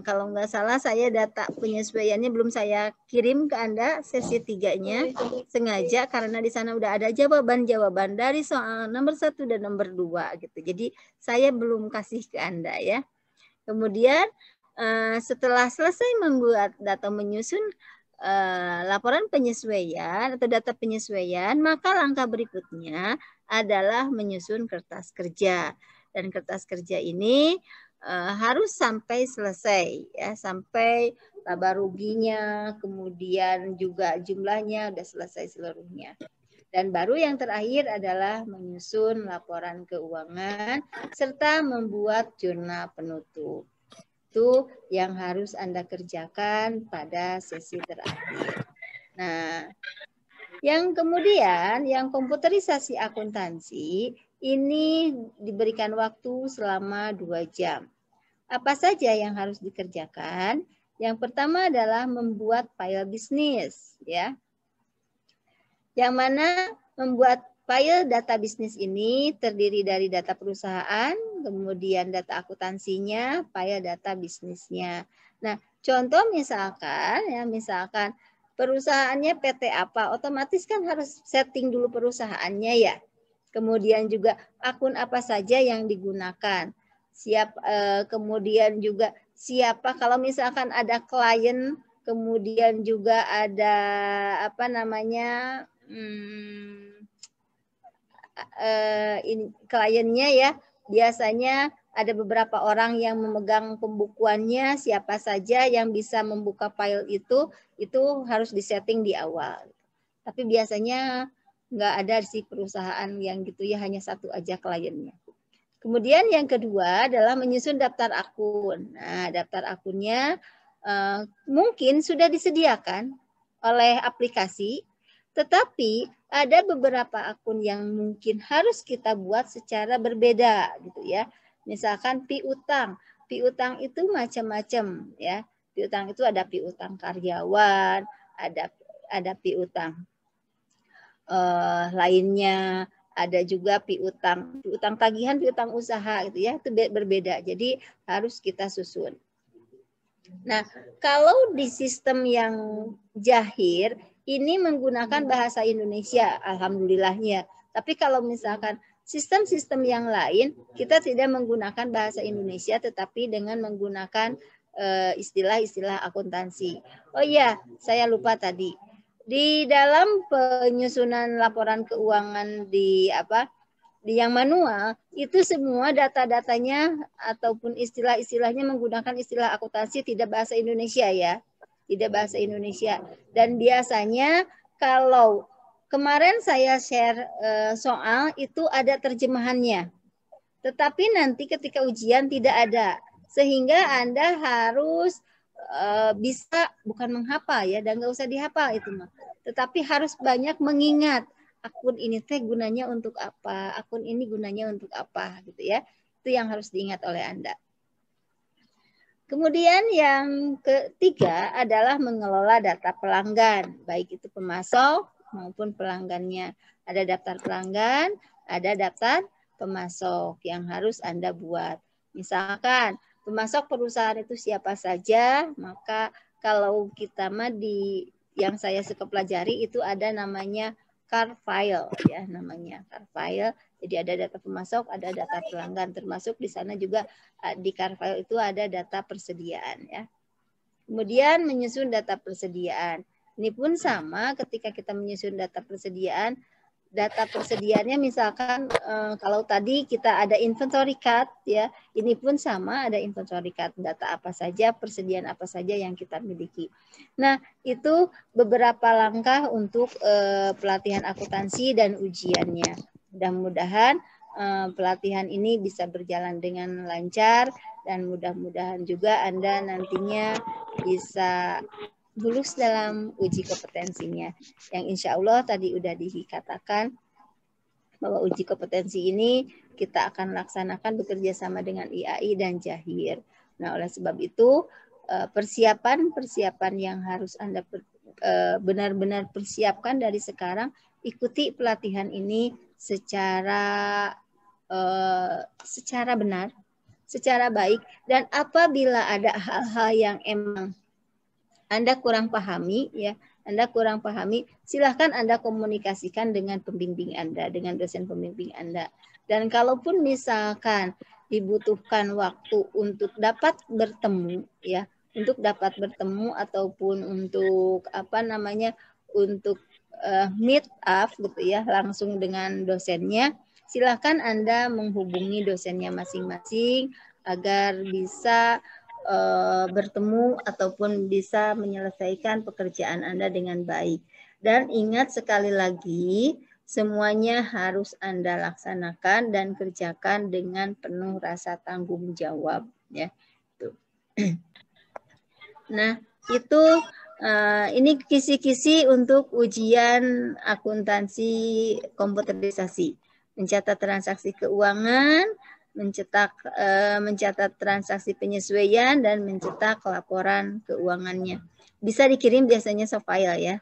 Speaker 3: Kalau nggak salah, saya data penyesuaiannya belum saya kirim ke Anda sesi 3-nya. Sengaja karena di sana udah ada jawaban-jawaban dari soal nomor 1 dan nomor 2 gitu. Jadi saya belum kasih ke Anda ya. Kemudian setelah selesai membuat data menyusun laporan penyesuaian atau data penyesuaian, maka langkah berikutnya adalah menyusun kertas kerja. Dan kertas kerja ini harus sampai selesai ya, sampai laba ruginya, kemudian juga jumlahnya udah selesai seluruhnya. Dan baru yang terakhir adalah menyusun laporan keuangan serta membuat jurnal penutup. Itu yang harus Anda kerjakan pada sesi terakhir. Nah, yang kemudian yang komputerisasi akuntansi ini diberikan waktu selama 2 jam. Apa saja yang harus dikerjakan? Yang pertama adalah membuat file bisnis, ya. Yang mana membuat file data bisnis ini terdiri dari data perusahaan, kemudian data akuntansinya, file data bisnisnya. Nah, contoh misalkan perusahaannya PT apa, otomatis kan harus setting dulu perusahaannya ya. Kemudian juga akun apa saja yang digunakan. Kemudian juga siapa kalau misalkan ada klien, kemudian juga ada kliennya ya, biasanya ada beberapa orang yang memegang pembukuannya, siapa saja yang bisa membuka file itu harus disetting di awal. Tapi biasanya nggak ada sih perusahaan yang gitu ya, hanya satu aja kliennya. Kemudian yang kedua adalah menyusun daftar akun. Nah, daftar akunnya mungkin sudah disediakan oleh aplikasi, tetapi ada beberapa akun yang mungkin harus kita buat secara berbeda gitu ya. Misalkan piutang. Piutang itu macam-macam ya. Piutang itu ada piutang karyawan, ada piutang lainnya, ada juga piutang tagihan, piutang usaha gitu ya, itu berbeda. Jadi harus kita susun. Nah, kalau di sistem yang Jahir ini menggunakan bahasa Indonesia, alhamdulillahnya. Tapi kalau misalkan sistem-sistem yang lain, kita tidak menggunakan bahasa Indonesia, tetapi dengan menggunakan istilah-istilah akuntansi. Oh iya, saya lupa tadi. Di dalam penyusunan laporan keuangan di yang manual, itu semua data-datanya ataupun istilah-istilahnya menggunakan istilah akuntansi, tidak bahasa Indonesia ya. Tidak bahasa Indonesia. Dan biasanya kalau kemarin saya share soal itu ada terjemahannya. Tetapi nanti ketika ujian tidak ada. Sehingga Anda harus bisa bukan menghafal ya, dan nggak usah dihafal itu mah. Tetapi harus banyak mengingat akun ini teh gunanya untuk apa, akun ini gunanya untuk apa gitu ya. Itu yang harus diingat oleh Anda. Kemudian yang ketiga adalah mengelola data pelanggan, baik itu pemasok maupun pelanggannya. Ada daftar pelanggan, ada daftar pemasok yang harus Anda buat. Misalkan pemasok perusahaan itu siapa saja, maka kalau kita mah di yang saya suka pelajari itu ada namanya car file ya, namanya car file. Jadi ada data pemasok, ada data pelanggan, termasuk di sana juga di car file itu ada data persediaan ya. Kemudian menyusun data persediaan. Ini pun sama ketika kita menyusun data persediaan. Data persediaannya misalkan kalau tadi kita ada inventory card ya, ini pun sama ada inventory card, data apa saja, persediaan apa saja yang kita miliki. Nah, itu beberapa langkah untuk pelatihan akuntansi dan ujiannya. Mudah-mudahan pelatihan ini bisa berjalan dengan lancar dan mudah-mudahan juga Anda nantinya bisa lulus dalam uji kompetensinya. Yang insya Allah tadi udah dikatakan bahwa uji kompetensi ini kita akan laksanakan bekerja sama dengan IAI dan Jahir. Nah, oleh sebab itu persiapan yang harus Anda benar-benar persiapkan dari sekarang, ikuti pelatihan ini secara benar, secara baik, dan apabila ada hal-hal yang emang Anda kurang pahami, ya, Anda kurang pahami, silahkan Anda komunikasikan dengan pembimbing Anda, dengan dosen pembimbing Anda. Dan kalaupun misalkan dibutuhkan waktu untuk dapat bertemu, ya, untuk dapat bertemu ataupun untuk untuk meet up, gitu ya, langsung dengan dosennya, silahkan Anda menghubungi dosennya masing-masing agar bisa bertemu ataupun bisa menyelesaikan pekerjaan Anda dengan baik. Dan ingat sekali lagi, semuanya harus Anda laksanakan dan kerjakan dengan penuh rasa tanggung jawab. Ya. Nah, itu ini kisi-kisi untuk ujian akuntansi komputerisasi. Mencatat transaksi keuangan, mencatat transaksi penyesuaian, dan mencetak laporan keuangannya. Bisa dikirim biasanya soft-file ya.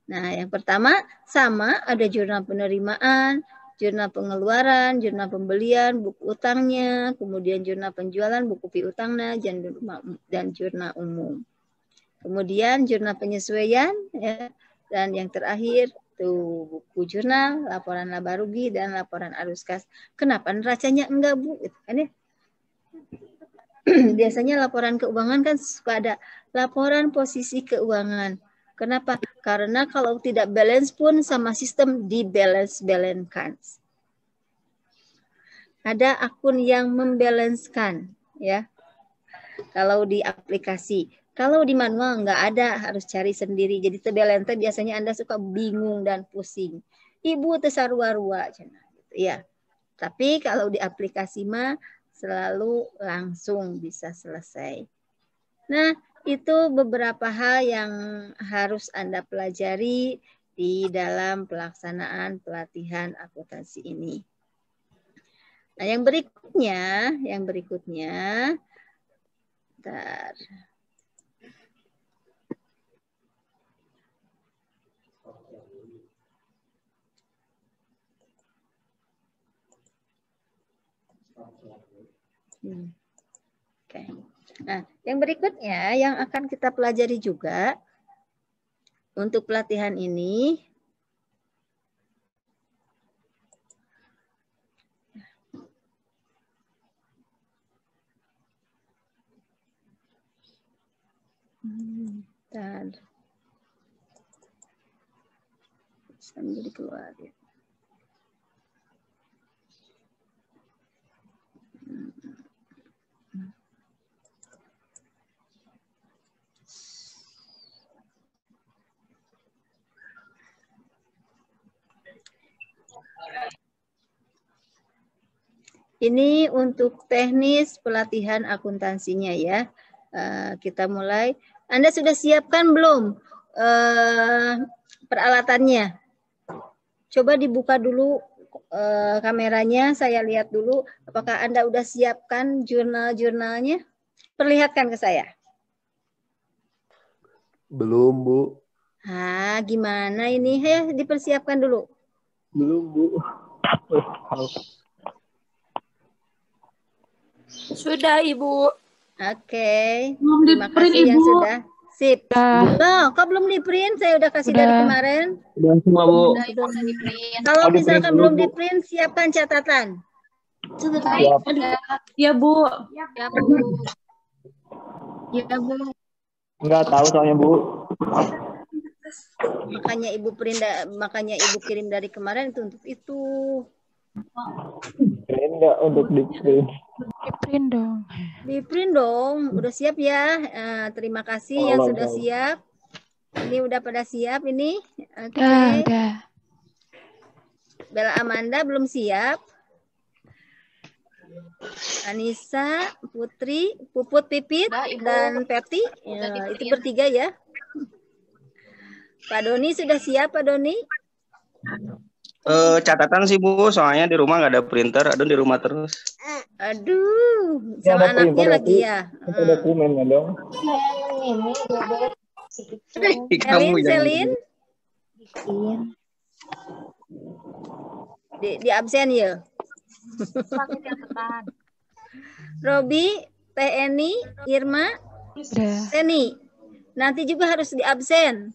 Speaker 3: Nah, yang pertama sama ada jurnal penerimaan, jurnal pengeluaran, jurnal pembelian, buku utangnya, kemudian jurnal penjualan, buku piutangnya, dan jurnal umum. Kemudian jurnal penyesuaian ya, dan yang terakhir tuh buku jurnal, laporan laba rugi, dan laporan arus kas. Kenapa neracanya enggak, Bu? Gitu kan ya. Biasanya laporan keuangan kan suka ada laporan posisi keuangan. Kenapa? Karena kalau tidak balance pun sama sistem dibalance-balancekan. Ada akun yang membalancekan ya. Kalau di aplikasi. Kalau di manual nggak ada, harus cari sendiri. Jadi tebelente biasanya Anda suka bingung dan pusing. Ibu tesarua-rua, gitu ya. Tapi kalau di aplikasi mah selalu langsung bisa selesai. Nah, itu beberapa hal yang harus Anda pelajari di dalam pelaksanaan pelatihan akuntansi ini. Nah, yang berikutnya, bentar. Oke. Nah, yang berikutnya yang akan kita pelajari juga untuk pelatihan ini sambil dikeluarin. Ini untuk teknis pelatihan akuntansinya ya. Kita mulai. Anda sudah siapkan belum peralatannya? Coba dibuka dulu kameranya, saya lihat dulu apakah Anda udah siapkan jurnal-jurnalnya. Perlihatkan ke saya.
Speaker 5: Belum, Bu.
Speaker 3: Gimana ini? Dipersiapkan dulu.
Speaker 5: Belum, Bu.
Speaker 8: Sudah, Ibu.
Speaker 3: Oke. Terima kasih yang sudah. Sip. Loh, kok belum di-print? Saya udah kasih dari kemarin.
Speaker 5: Udah semua, Bu.
Speaker 3: Kalau misalkan belum di-print, siapkan catatan.
Speaker 8: Ya, Bu.
Speaker 1: Ya, Bu. Ya, Bu.
Speaker 5: Enggak tahu soalnya, Bu.
Speaker 3: Makanya Ibu kirim dari kemarin itu untuk itu.
Speaker 5: Enggak untuk di-print.
Speaker 8: Di-print dong.
Speaker 3: Di-print dong. Udah siap ya? Terima kasih yang sudah siap. Ini udah pada siap ini. Oke.
Speaker 8: Udah.
Speaker 3: Bella Amanda belum siap. Anissa, Putri, Puput, Pipit, dan Peti. Itu bertiga ya. Pak Doni sudah siap, Pak Doni?
Speaker 9: Catatan sih, Bu, soalnya di rumah nggak ada printer. Aduh, di rumah terus.
Speaker 3: Aduh, sama anaknya lagi ya.
Speaker 5: Ada dokumennya dong.
Speaker 3: Selin? Di absen ya? Robi, Teh Eni, Irma, Teni. Nanti juga harus di absen.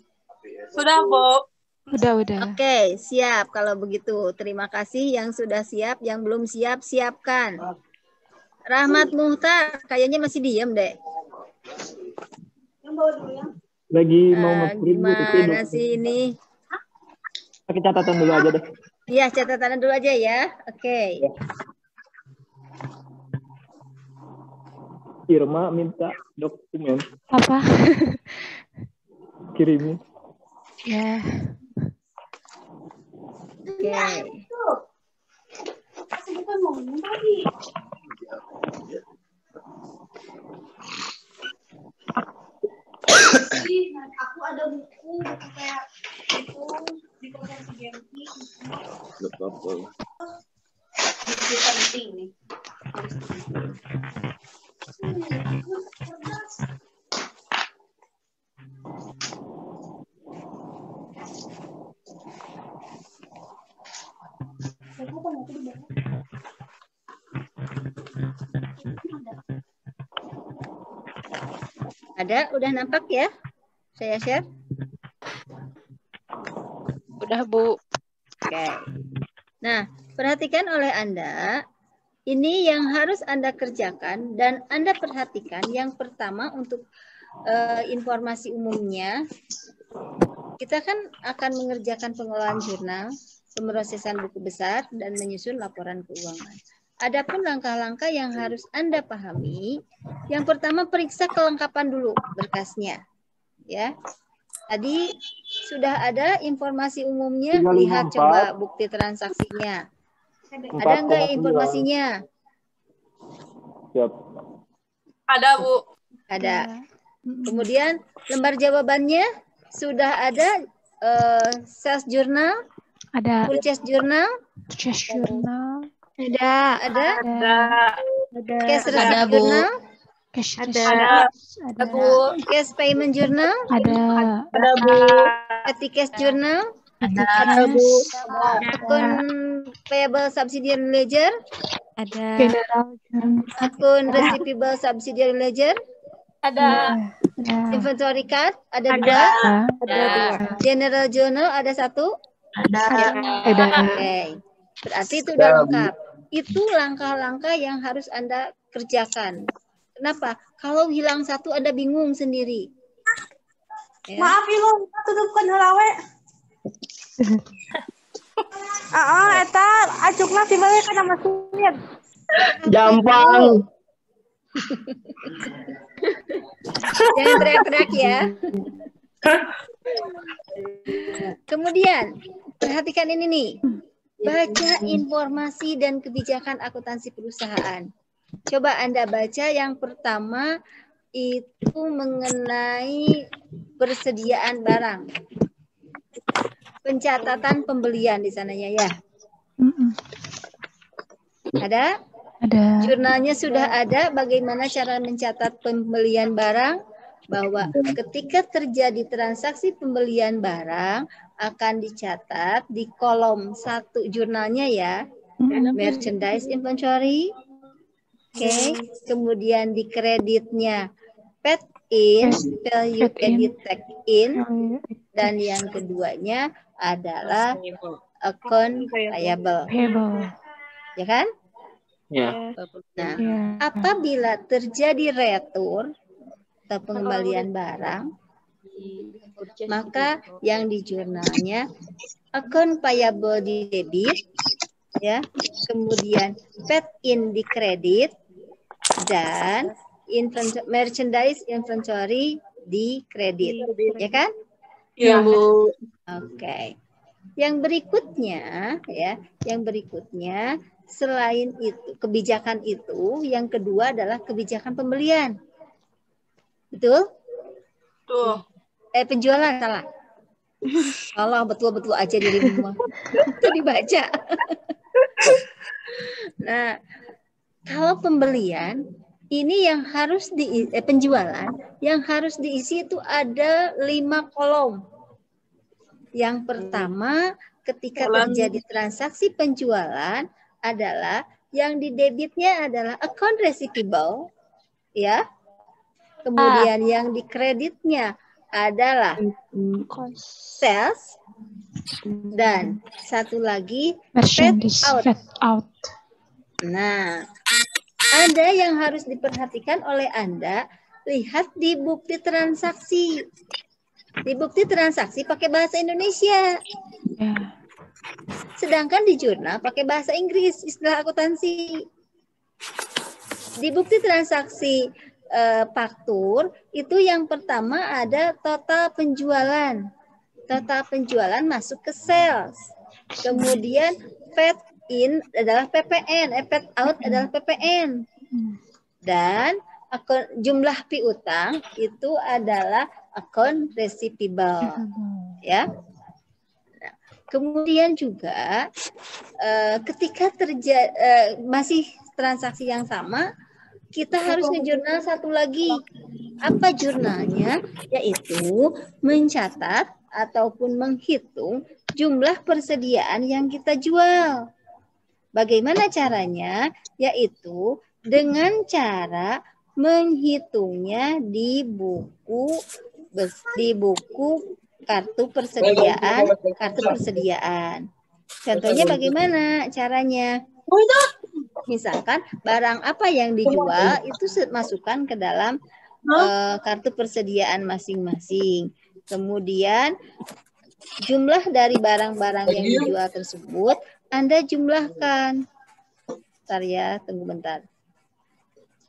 Speaker 8: Sudah, Bu. Udah.
Speaker 3: Oke, siap kalau begitu. Terima kasih yang sudah siap, yang belum siap, siapkan. Rahmat Muhtar, kayaknya masih diem deh.
Speaker 5: Lagi mau nge-print, Bu.
Speaker 3: Gimana sih ini?
Speaker 5: Pakai catatan dulu aja deh.
Speaker 3: Iya, catatan dulu aja ya. Oke.
Speaker 5: Irma minta dokumen.
Speaker 8: Apa?
Speaker 5: Kirimin.
Speaker 8: Ya.
Speaker 3: Oke.
Speaker 10: Aku ada buku kayak itu di konferensi GMP. Buku penting nih.
Speaker 3: Ada? Udah nampak ya? Saya share?
Speaker 8: Udah, Bu.
Speaker 3: Oke. Nah, perhatikan oleh Anda, ini yang harus Anda kerjakan dan Anda perhatikan yang pertama untuk informasi umumnya, kita kan akan mengerjakan pengelolaan jurnal, pemrosesan buku besar, dan menyusun laporan keuangan. Adapun langkah-langkah yang harus Anda pahami, yang pertama periksa kelengkapan dulu berkasnya. Ya. Tadi sudah ada informasi umumnya, lihat coba bukti transaksinya. Ada enggak informasinya?
Speaker 5: Siap.
Speaker 8: Ada, Bu.
Speaker 3: Ada. Kemudian lembar jawabannya sudah ada, sales journal,
Speaker 8: Ada.
Speaker 3: purchase journal,
Speaker 8: Ada.
Speaker 3: cash receipt journal,
Speaker 8: Ada, Bu.
Speaker 3: cash payment journal,
Speaker 8: Ada,
Speaker 3: Bu, petty cash journal,
Speaker 8: Ada, Bu.
Speaker 3: akun payable subsidiary ledger,
Speaker 8: Ada.
Speaker 3: akun receivable subsidiary ledger,
Speaker 8: Ada.
Speaker 3: inventory card ada dua, general journal ada satu.
Speaker 8: Ada.
Speaker 3: Oke, berarti itu udah lengkap. Itu langkah-langkah yang harus Anda kerjakan. Kenapa? Kalau hilang satu Anda bingung sendiri. Ya.
Speaker 10: Maaf Ilung, tutupkan halawe. Eta acukna tibalik kana mesin.
Speaker 5: Gampang.
Speaker 3: Jangan teriak-teriak ya. Kemudian, perhatikan ini nih. Baca informasi dan kebijakan akuntansi perusahaan. Coba Anda baca yang pertama, itu mengenai persediaan barang. Pencatatan pembelian di sananya ya. Ada?
Speaker 8: Ada.
Speaker 3: Jurnalnya sudah ada bagaimana cara mencatat pembelian barang, bahwa ketika terjadi transaksi pembelian barang akan dicatat di kolom 1 jurnalnya ya. Merchandise inventory. Oke, kemudian di kreditnya paid in, value added tag in, dan yang keduanya adalah account payable. Ya kan?
Speaker 5: Ya.
Speaker 3: Nah, apabila terjadi retur atau pengembalian barang, maka yang di jurnalnya account payable di debit, ya, kemudian paid in di kredit, dan merchandise inventory di kredit, ya kan?
Speaker 10: Iya, Bu.
Speaker 3: Oke. Yang berikutnya, ya, yang berikutnya selain itu kebijakan itu, yang kedua adalah kebijakan pembelian. Betul?
Speaker 10: Tuh.
Speaker 3: Penjualan salah. Allah betul-betul aja dirimu. Itu dibaca. Nah, kalau pembelian ini yang harus penjualan yang harus diisi itu ada 5 kolom. Yang pertama, ketika terjadi transaksi penjualan adalah yang di debitnya adalah account receivable, ya. Kemudian yang di kreditnya adalah sales, dan satu lagi paid out. Nah, ada yang harus diperhatikan oleh Anda, lihat di bukti transaksi. Di bukti transaksi pakai bahasa Indonesia. Sedangkan di jurnal pakai bahasa Inggris, istilah akuntansi. Di bukti transaksi faktur, itu yang pertama ada total penjualan. Total penjualan masuk ke sales. Kemudian paid in adalah PPN, paid out adalah PPN. Dan jumlah piutang itu adalah account receivable, ya. Nah, kemudian juga ketika masih transaksi yang sama, kita harus ngejurnal satu lagi. Apa jurnalnya? Yaitu mencatat ataupun menghitung jumlah persediaan yang kita jual. Bagaimana caranya? Yaitu dengan cara menghitungnya di buku kartu persediaan. Contohnya bagaimana caranya? Misalkan barang apa yang dijual itu masukkan ke dalam kartu persediaan masing-masing. Kemudian jumlah dari barang-barang yang dijual tersebut Anda jumlahkan. Bentar ya, tunggu bentar.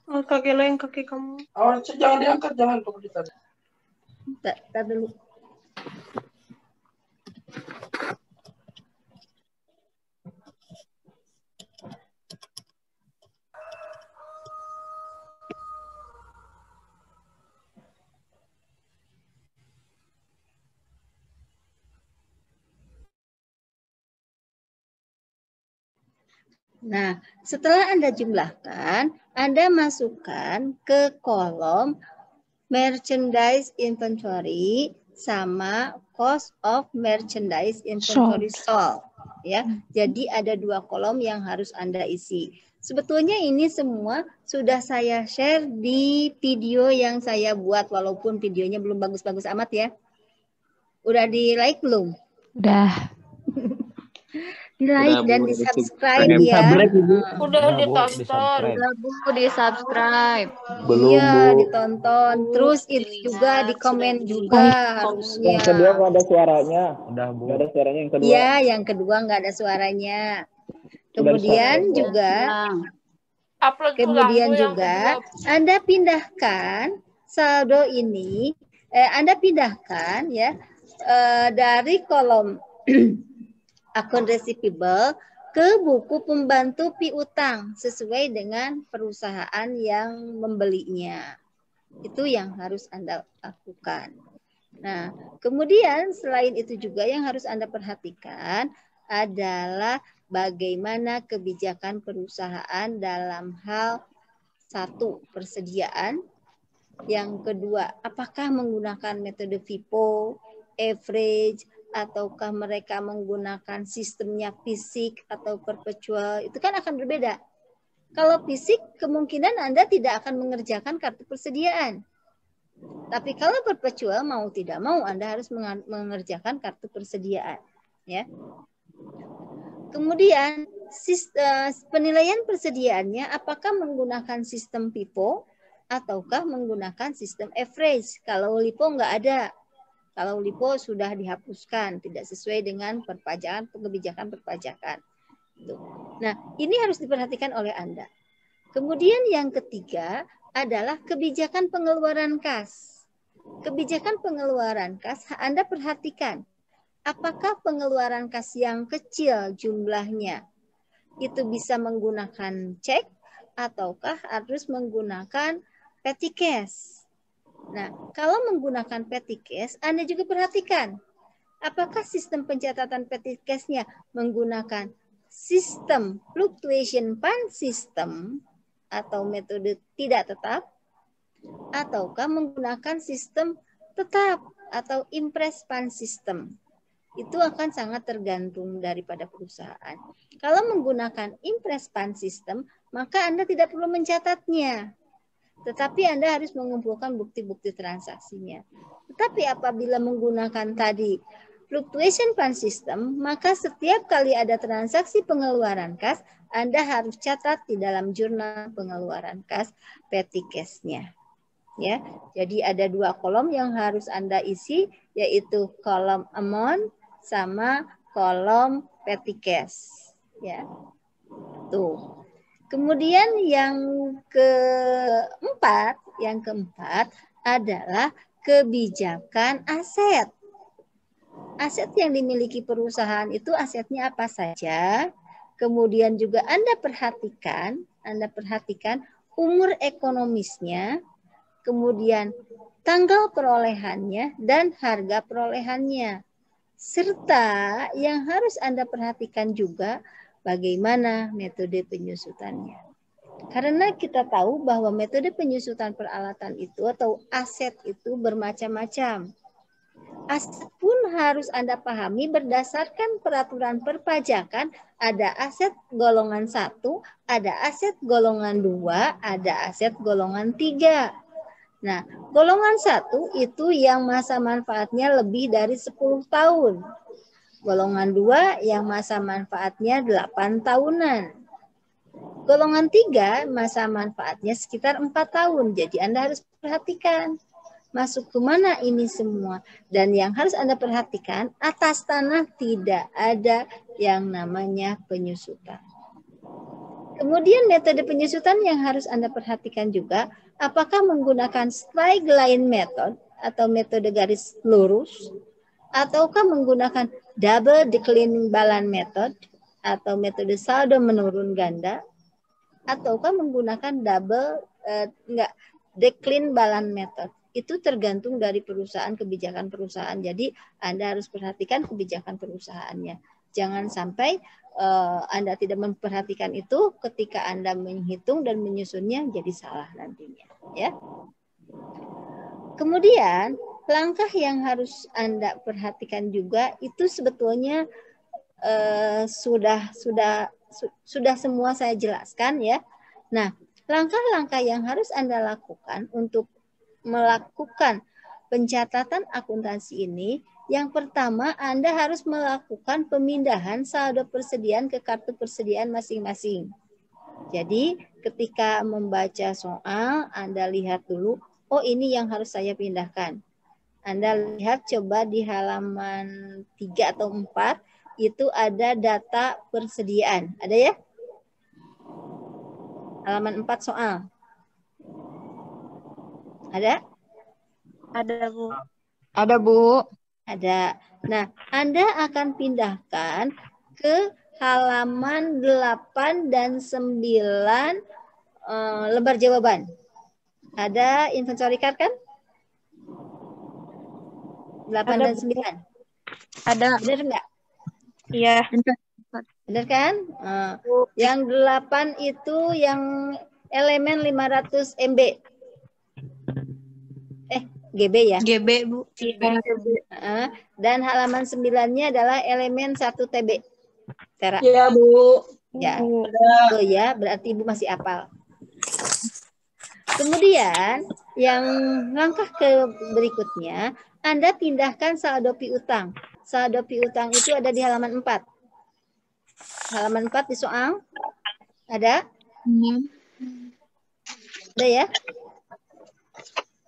Speaker 10: Kaki lain kaki kamu. Oh, jangan diangkat, jangan tunggu ditarik.
Speaker 3: Bentar dulu. Nah, setelah Anda jumlahkan, Anda masukkan ke kolom merchandise inventory sama cost of merchandise inventory sold. Ya, jadi ada 2 kolom yang harus Anda isi. Sebetulnya ini semua sudah saya share di video yang saya buat, walaupun videonya belum bagus-bagus amat ya. Udah di like belum?
Speaker 8: Udah.
Speaker 3: Di like dan di subscribe ya.
Speaker 10: Udah ditonton.
Speaker 1: Udah Bu, di subscribe.
Speaker 5: Belum,
Speaker 3: Iya,
Speaker 5: Bu.
Speaker 3: ditonton. Terus itu juga di komen juga harusnya.
Speaker 5: Yang kedua nggak ada suaranya. Udah, Bu. Nggak ada suaranya yang kedua.
Speaker 3: Iya, yang kedua nggak ada suaranya. Kemudian juga, Anda pindahkan saldo ini, Anda pindahkan ya dari kolom akun receivable ke buku pembantu piutang sesuai dengan perusahaan yang membelinya. Itu yang harus Anda lakukan. Nah, kemudian selain itu juga yang harus Anda perhatikan adalah bagaimana kebijakan perusahaan dalam hal satu, persediaan. Yang kedua, apakah menggunakan metode FIFO, average, ataukah mereka menggunakan sistemnya fisik atau perpetual, itu kan akan berbeda. Kalau fisik, kemungkinan Anda tidak akan mengerjakan kartu persediaan. Tapi kalau perpetual, mau tidak mau Anda harus mengerjakan kartu persediaan. Ya. Kemudian, penilaian persediaannya apakah menggunakan sistem FIFO ataukah menggunakan sistem average. Kalau LIFO nggak ada. Kalau LIFO sudah dihapuskan, tidak sesuai dengan kebijakan perpajakan. Nah, ini harus diperhatikan oleh Anda. Kemudian yang ketiga adalah kebijakan pengeluaran kas. Kebijakan pengeluaran kas Anda perhatikan. Apakah pengeluaran kas yang kecil jumlahnya itu bisa menggunakan cek ataukah harus menggunakan petty cash? Nah, kalau menggunakan petty cash, Anda juga perhatikan apakah sistem pencatatan petty cash-nya menggunakan sistem fluctuation fund system atau metode tidak tetap, ataukah menggunakan sistem tetap atau impress fund system. Itu akan sangat tergantung daripada perusahaan. Kalau menggunakan impress fund system, maka Anda tidak perlu mencatatnya. Tetapi Anda harus mengumpulkan bukti-bukti transaksinya. Tetapi apabila menggunakan tadi fluctuation fund system, maka setiap kali ada transaksi pengeluaran kas, Anda harus catat di dalam jurnal pengeluaran kas petty cash-nya. Ya, jadi ada 2 kolom yang harus Anda isi, yaitu kolom amount sama kolom petty cash. Ya, tuh. Kemudian yang keempat adalah kebijakan aset. Aset yang dimiliki perusahaan itu asetnya apa saja. Kemudian juga Anda perhatikan umur ekonomisnya, kemudian tanggal perolehannya dan harga perolehannya. Serta yang harus Anda perhatikan juga bagaimana metode penyusutannya. Karena kita tahu bahwa metode penyusutan peralatan itu atau aset itu bermacam-macam. Aset pun harus Anda pahami berdasarkan peraturan perpajakan, ada aset golongan 1, ada aset golongan 2, ada aset golongan 3. Nah, golongan 1 itu yang masa manfaatnya lebih dari 10 tahun. Golongan 2 yang masa manfaatnya 8 tahunan. Golongan 3 masa manfaatnya sekitar 4 tahun. Jadi Anda harus perhatikan masuk ke mana ini semua. Dan yang harus Anda perhatikan, atas tanah tidak ada yang namanya penyusutan. Kemudian metode penyusutan yang harus Anda perhatikan juga, apakah menggunakan straight line method atau metode garis lurus, ataukah menggunakan double declining balance method atau metode saldo menurun ganda, ataukah menggunakan decline balance method. Itu tergantung dari perusahaan, kebijakan perusahaan. Jadi Anda harus perhatikan kebijakan perusahaannya. Jangan sampai Anda tidak memperhatikan itu ketika Anda menghitung dan menyusunnya jadi salah nantinya. Ya. Kemudian langkah yang harus Anda perhatikan juga itu sebetulnya sudah semua saya jelaskan ya. Nah, langkah-langkah yang harus Anda lakukan untuk melakukan pencatatan akuntansi ini, yang pertama Anda harus melakukan pemindahan saldo persediaan ke kartu persediaan masing-masing. Jadi ketika membaca soal, Anda lihat dulu, oh ini yang harus saya pindahkan. Anda lihat coba di halaman 3 atau 4, itu ada data persediaan. Ada ya? Halaman 4 soal. Ada?
Speaker 8: Ada, Bu.
Speaker 3: Ada, Bu. Ada. Nah, Anda akan pindahkan ke halaman 8 dan 9 lembar jawaban. Ada inventory card kan? 8 dan 9.
Speaker 8: Ada.
Speaker 3: Benar enggak?
Speaker 8: Iya.
Speaker 3: Benar kan? Yang 8 itu yang elemen 500 MB. GB ya?
Speaker 8: GB, Bu.
Speaker 3: Dan halaman 9-nya adalah elemen 1 TB. Tera.
Speaker 10: Iya, Bu.
Speaker 3: Ya. Oh ya, berarti Ibu masih hafal. Kemudian yang langkah ke berikutnya, Anda pindahkan saldo piutang. Saldo piutang itu ada di halaman 4. Halaman 4 di soal. Ada? Ada ya?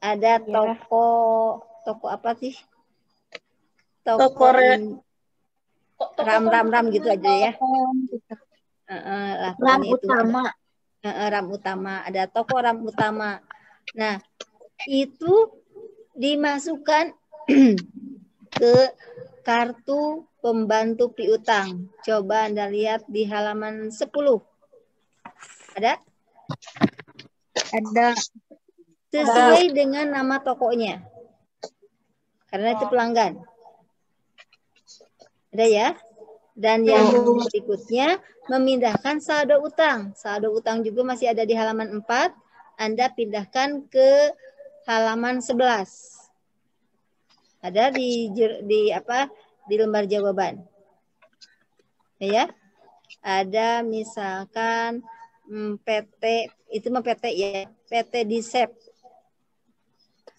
Speaker 3: Ada toko apa sih? Toko ram gitu aja ya.
Speaker 8: Ram utama.
Speaker 3: Ram utama. Ada toko ram utama. Nah, itu dimasukkan ke kartu pembantu piutang. Coba Anda lihat di halaman 10. Ada?
Speaker 8: Ada.
Speaker 3: Sesuai dengan nama tokonya. Karena itu pelanggan. Ada ya? Dan yang berikutnya memindahkan saldo utang. Saldo utang juga masih ada di halaman 4. Anda pindahkan ke halaman 11. Ada di lembar jawaban. Ya. Ada misalkan PT, itu mah PT ya. PT Disep.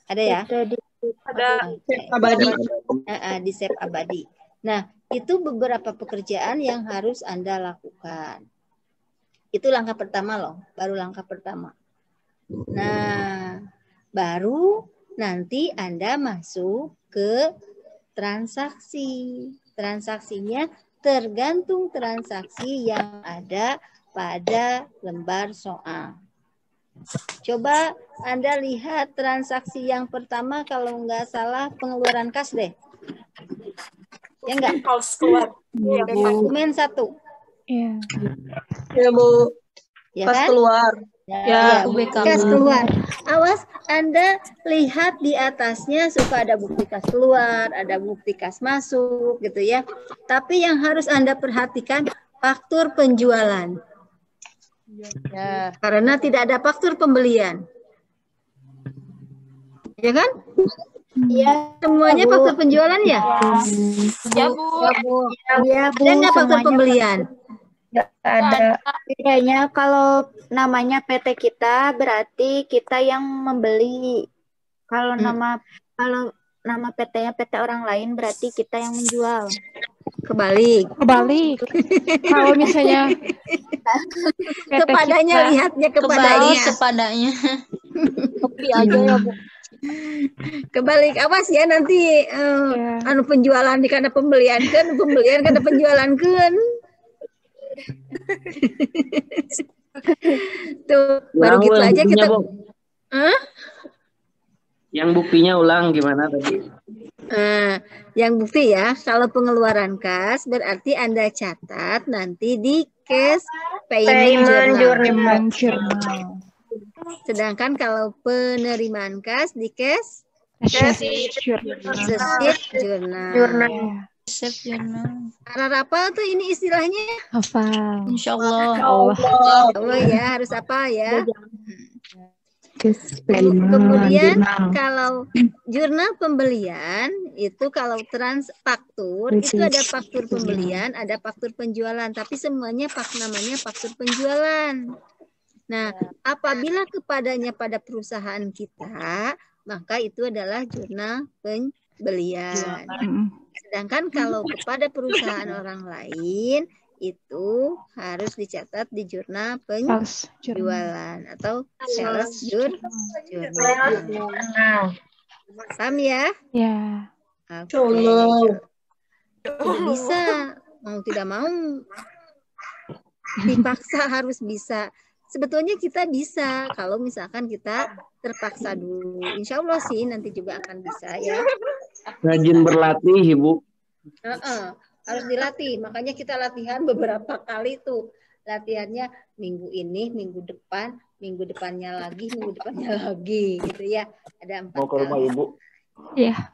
Speaker 3: Ada ya?
Speaker 8: Ada.
Speaker 3: Abadi. Disep abadi. Nah, itu beberapa pekerjaan yang harus Anda lakukan. Itu langkah pertama loh, baru langkah pertama. Nah, baru nanti Anda masuk ke transaksi. Transaksinya tergantung transaksi yang ada pada lembar soal. Coba Anda lihat transaksi yang pertama, kalau nggak salah pengeluaran kas deh. Ya enggak?
Speaker 10: Harus keluar.
Speaker 3: Dokumen 1.
Speaker 8: Iya.
Speaker 10: Ya, Bu.
Speaker 3: Ya
Speaker 10: Pas
Speaker 3: kan?
Speaker 10: keluar.
Speaker 3: Ya, kas keluar. Awas, Anda lihat di atasnya suka ada bukti kas keluar, ada bukti kas masuk gitu ya. Tapi yang harus Anda perhatikan faktur penjualan. Ya, karena tidak ada faktur pembelian. Ya kan? Iya. Semuanya faktur penjualan ya?
Speaker 8: Ya, Bu.
Speaker 3: Iya, Bu. Dan nggak faktur pembelian?
Speaker 8: Ada. Kayaknya kalau namanya PT kita berarti kita yang membeli. Kalau nama PT-nya PT orang lain berarti kita yang menjual.
Speaker 3: Kebalik.
Speaker 8: Kalau misalnya
Speaker 3: kepadanya, lihatnya kepadanya.
Speaker 8: Kepadanya. Kopi aja ya, Bu.
Speaker 3: Kebalik, awas ya nanti penjualan di karena pembelian karena penjualan kan. Tuh, baru gitu aja kita.
Speaker 9: Yang buktinya ulang gimana tadi?
Speaker 3: Yang bukti ya, kalau pengeluaran kas berarti Anda catat nanti di cash payment journal. Sedangkan kalau penerimaan kas di cash receipt journal. Karena apa tuh ini istilahnya?
Speaker 8: Hafal.
Speaker 3: Insyaallah. Allah ya, harus apa ya? Kemudian kalau jurnal pembelian itu kalau faktur itu ada faktur pembelian, ada faktur penjualan, tapi semuanya namanya faktur penjualan. Nah, apabila kepadanya pada perusahaan kita, maka itu adalah jurnal penjualan. Sedangkan kalau kepada perusahaan orang lain itu harus dicatat di jurnal penjualan atau sales journal. Paham ya?
Speaker 8: Ya.
Speaker 3: Okay. Bisa, mau tidak mau dipaksa harus bisa. Sebetulnya kita bisa kalau misalkan kita terpaksa dulu. Insya Allah sih nanti juga akan bisa ya.
Speaker 9: Rajin berlatih, Ibu.
Speaker 3: Harus dilatih. Makanya kita latihan beberapa kali tuh. Latihannya minggu ini, minggu depan, minggu depannya lagi gitu ya. Ada 4
Speaker 5: Mau ke rumah
Speaker 3: kali.
Speaker 5: ibu.
Speaker 11: Iya.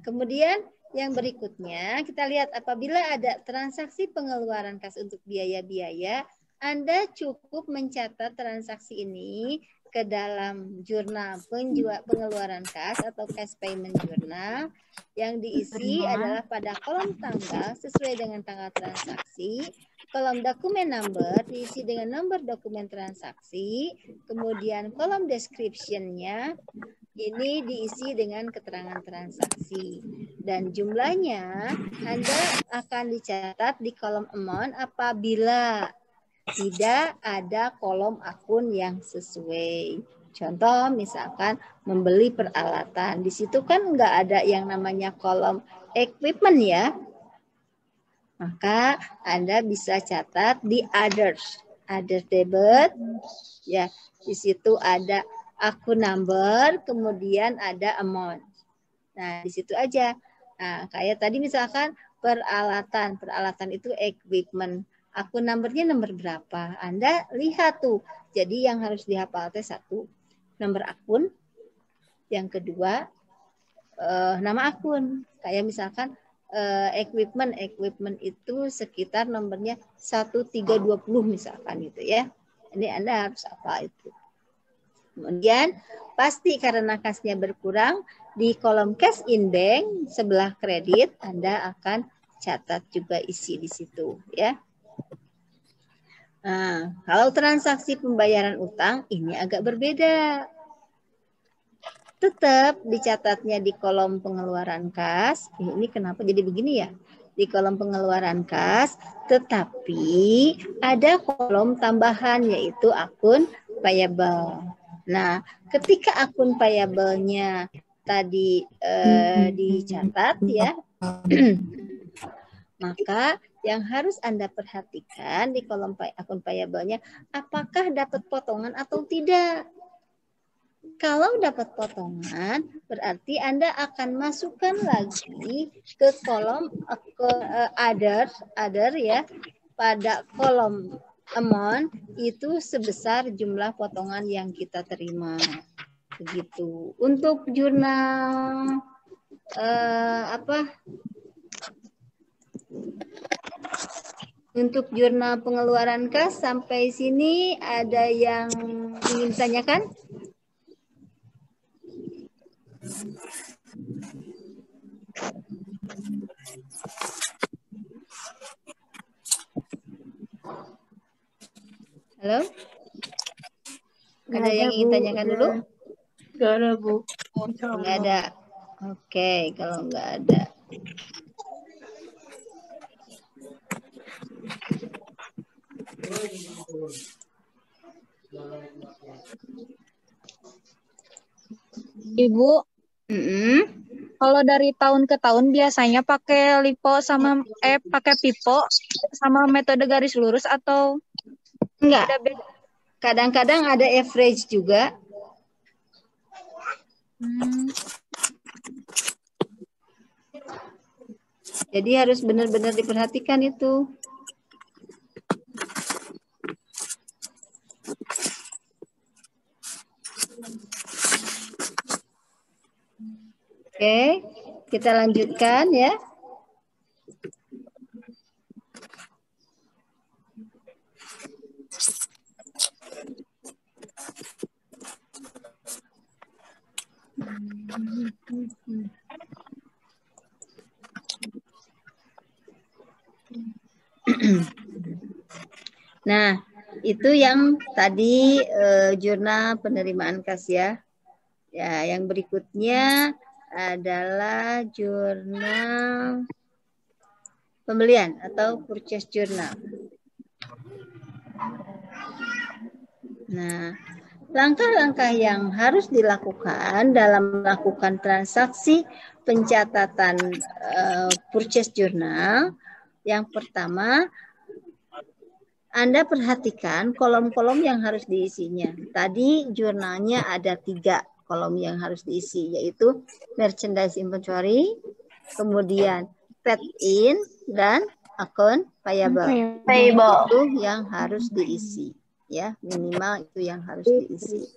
Speaker 3: Kemudian yang berikutnya kita lihat apabila ada transaksi pengeluaran kas untuk biaya-biaya, Anda cukup mencatat transaksi ini ke dalam jurnal pengeluaran kas atau cash payment journal yang diisi adalah pada kolom tanggal sesuai dengan tanggal transaksi, kolom dokumen number diisi dengan nomor dokumen transaksi, kemudian kolom description-nya ini diisi dengan keterangan transaksi dan jumlahnya Anda akan dicatat di kolom amount apabila tidak ada kolom akun yang sesuai. Contoh misalkan membeli peralatan. Di situ kan nggak ada yang namanya kolom equipment ya. Maka Anda bisa catat di others. Other debit. Ya, di situ ada akun number, kemudian ada amount. Nah, di situ aja. Nah, kayak tadi misalkan peralatan. Peralatan itu equipment. Akun nomornya nomor berapa? Anda lihat tuh. Jadi yang harus dihafal teh 1, nomor akun. Yang kedua, nama akun. Kayak misalkan equipment itu sekitar nomornya 1320 misalkan gitu ya. Ini Anda harus hafal itu. Kemudian pasti karena kasnya berkurang, di kolom cash in bank sebelah kredit Anda akan catat juga isi di situ ya. Nah, kalau transaksi pembayaran utang ini agak berbeda. Tetap dicatatnya di kolom pengeluaran kas. Ini kenapa jadi begini ya? Di kolom pengeluaran kas, tetapi ada kolom tambahan yaitu akun payable. Nah, ketika akun payable-nya tadi dicatat ya, maka yang harus Anda perhatikan di kolom akun payable-nya, apakah dapat potongan atau tidak. Kalau dapat potongan, berarti Anda akan masukkan lagi ke kolom other ya, pada kolom amount itu sebesar jumlah potongan yang kita terima. Begitu. Untuk jurnal Untuk jurnal pengeluaran kas sampai sini ada yang ingin ditanyakan? Halo? Ada yang ingin tanyakan dulu?
Speaker 11: Nggak ada, Bu.
Speaker 3: Nggak ada. Oke, kalau nggak ada.
Speaker 11: Ibu, kalau dari tahun ke tahun biasanya pakai lipo sama pakai pipo sama metode garis lurus atau
Speaker 3: enggak?
Speaker 11: Ada beda?
Speaker 3: Kadang-kadang ada average juga. Jadi harus benar-benar diperhatikan itu. Oke, kita lanjutkan ya. Nah, itu yang tadi jurnal penerimaan kas ya. Ya, yang berikutnya adalah jurnal pembelian atau purchase journal. Nah, langkah-langkah yang harus dilakukan dalam melakukan transaksi pencatatan purchase journal. Yang pertama, Anda perhatikan kolom-kolom yang harus diisinya. Tadi jurnalnya ada 3 kolom yang harus diisi, yaitu merchandise inventory, kemudian paid in, dan account payable. Itu yang harus diisi. Ya, minimal itu yang harus diisi.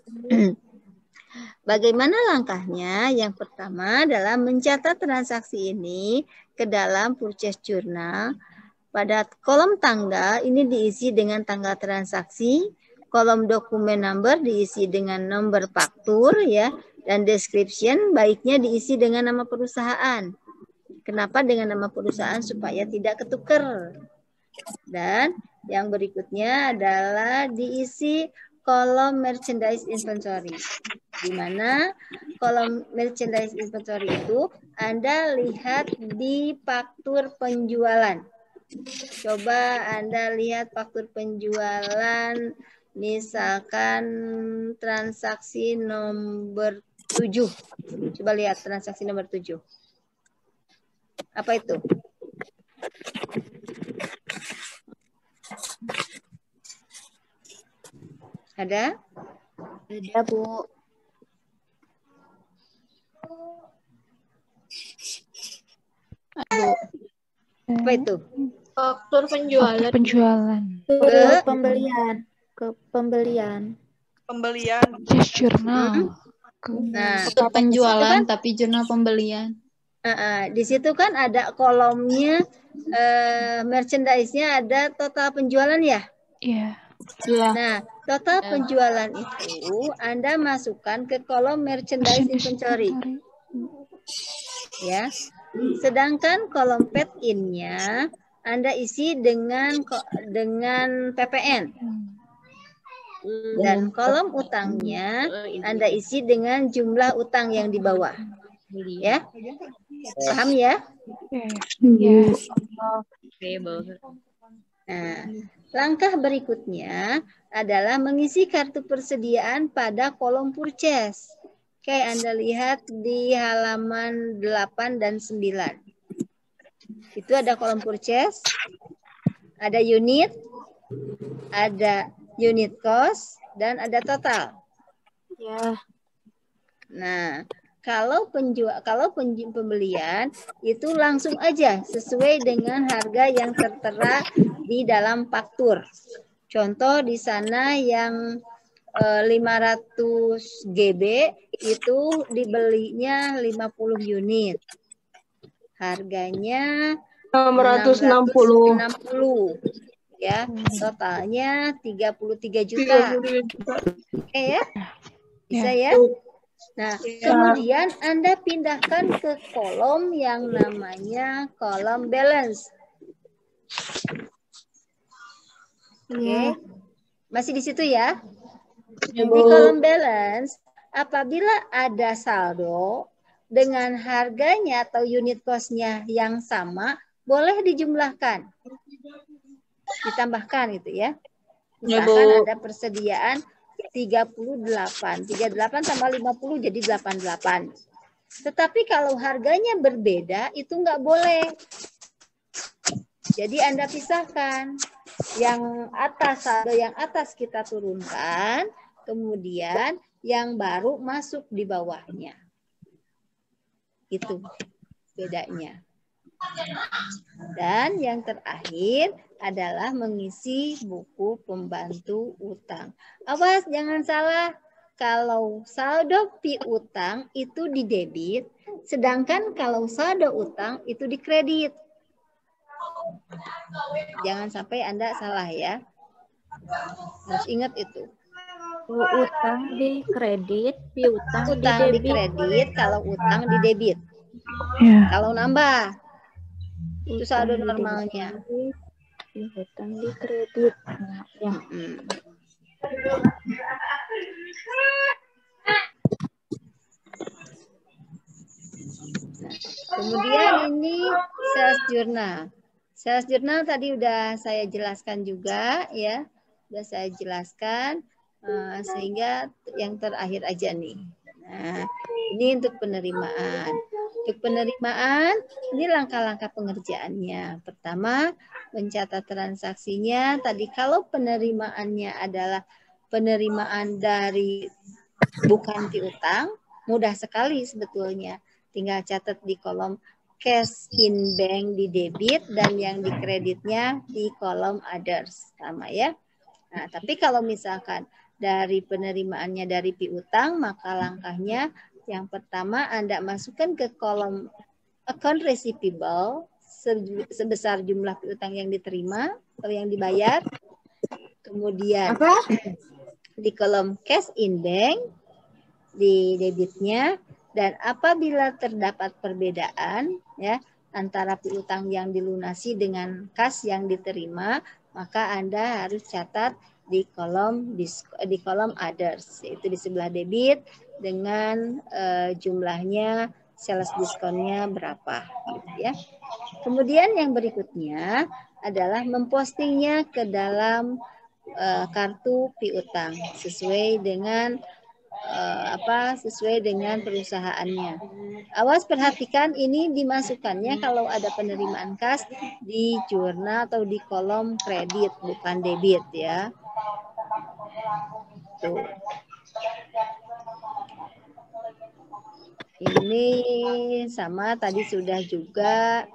Speaker 3: Bagaimana langkahnya? Yang pertama adalah mencatat transaksi ini ke dalam purchase journal. Pada kolom tanggal ini diisi dengan tanggal transaksi, kolom dokumen number diisi dengan nomor faktur ya, dan description baiknya diisi dengan nama perusahaan. Kenapa dengan nama perusahaan? Supaya tidak ketukar. Dan yang berikutnya adalah diisi kolom merchandise inventory. Di mana kolom merchandise inventory itu Anda lihat di faktur penjualan. Coba Anda lihat faktur penjualan, misalkan transaksi nomor 7. Coba lihat transaksi nomor 7. Apa itu? Ada?
Speaker 8: Ada, Bu.
Speaker 3: Apa itu?
Speaker 10: Faktur penjualan.
Speaker 11: Penjualan.
Speaker 8: Ke pembelian. Ke pembelian.
Speaker 10: Pembelian.
Speaker 11: Purchase journal.
Speaker 3: Nah,
Speaker 10: Faktur penjualan
Speaker 3: kan,
Speaker 10: tapi jurnal pembelian.
Speaker 3: di situ kan ada kolomnya merchandise-nya ada total penjualan ya?
Speaker 11: Iya.
Speaker 10: Iya.
Speaker 3: Nah, total penjualan itu Anda masukkan ke kolom merchandise inventory. Ya. Sedangkan kolom paid in-nya Anda isi dengan PPN. Dan kolom utangnya Anda isi dengan jumlah utang yang di bawah. Ya. Paham ya?
Speaker 11: Iya.
Speaker 3: Nah, langkah berikutnya adalah mengisi kartu persediaan pada kolom purchase. Kayak Anda lihat di halaman 8 dan 9. Itu ada kolom purchase, ada unit, ada unit cost, dan ada total.
Speaker 8: Ya.
Speaker 3: Nah, kalau pembelian itu langsung aja sesuai dengan harga yang tertera di dalam faktur. Contoh di sana yang 500 GB itu dibelinya 50 unit. Harganya 660. Ya, totalnya 33 juta. Oke ya? Bisa ya? Nah, kemudian Anda pindahkan ke kolom yang namanya kolom balance. Oke. Masih di situ ya? Di kolom balance, apabila ada saldo dengan harganya atau unit cost-nya yang sama, boleh dijumlahkan. Ditambahkan gitu ya. Misalkan ada persediaan 38. 38 tambah 50 jadi 88. Tetapi kalau harganya berbeda, itu nggak boleh. Jadi Anda pisahkan. Yang atas, saldo yang atas kita turunkan, kemudian yang baru masuk di bawahnya. Itu bedanya. Dan yang terakhir adalah mengisi buku pembantu utang. Awas jangan salah, kalau saldo piutang itu di debit, sedangkan kalau saldo utang itu di kredit. Jangan sampai Anda salah ya. Harus ingat itu.
Speaker 8: Utang di kredit, piutang
Speaker 3: Utang
Speaker 8: di
Speaker 3: di kredit, kalau utang di debit.
Speaker 11: Ya.
Speaker 3: Kalau nambah, itu saldo normalnya.
Speaker 8: Utang di kredit. Nah, ya.
Speaker 3: Kemudian ini sales journal. Sales journal tadi udah saya jelaskan juga ya. Udah saya jelaskan sehingga yang terakhir aja nih. Nah, ini untuk penerimaan. Untuk penerimaan, ini langkah-langkah pengerjaannya. Pertama, mencatat transaksinya. Tadi kalau penerimaannya adalah penerimaan dari bukan piutang, mudah sekali sebetulnya. Tinggal catat di kolom cash in bank di debit dan yang di kreditnya di kolom others. Sama ya. Nah, tapi kalau misalkan dari penerimaannya dari piutang, maka langkahnya yang pertama Anda masukkan ke kolom account receivable sebesar jumlah piutang yang diterima atau yang dibayar. Kemudian di kolom cash in bank, di debitnya, dan apabila terdapat perbedaan ya antara piutang yang dilunasi dengan kas yang diterima, maka Anda harus catat di kolom others, yaitu di sebelah debit dengan jumlahnya, sales diskonnya berapa gitu ya. Kemudian yang berikutnya adalah mempostingnya ke dalam kartu piutang sesuai dengan sesuai dengan perusahaannya. Awas perhatikan ini dimasukkannya kalau ada penerimaan kas di jurnal atau di kolom kredit, bukan debit ya. Tuh. Ini sama tadi sudah juga.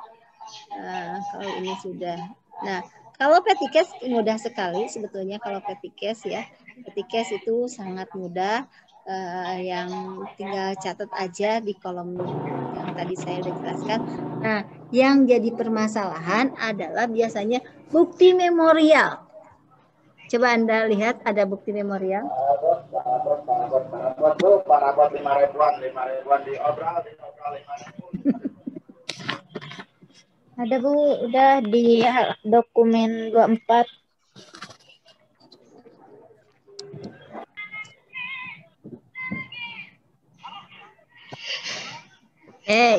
Speaker 3: Kalau ini sudah. Nah, kalau petty cash mudah sekali sebetulnya kalau petty cash ya. Petty cash itu sangat mudah. Yang tinggal catat aja di kolom yang tadi saya sudah jelaskan. Nah, yang jadi permasalahan adalah biasanya bukti memorial. Coba Anda lihat ada bukti memorial.
Speaker 5: Parabot 5.000-an diobral 5.000.
Speaker 8: Ada Bu, udah di dokumen 24.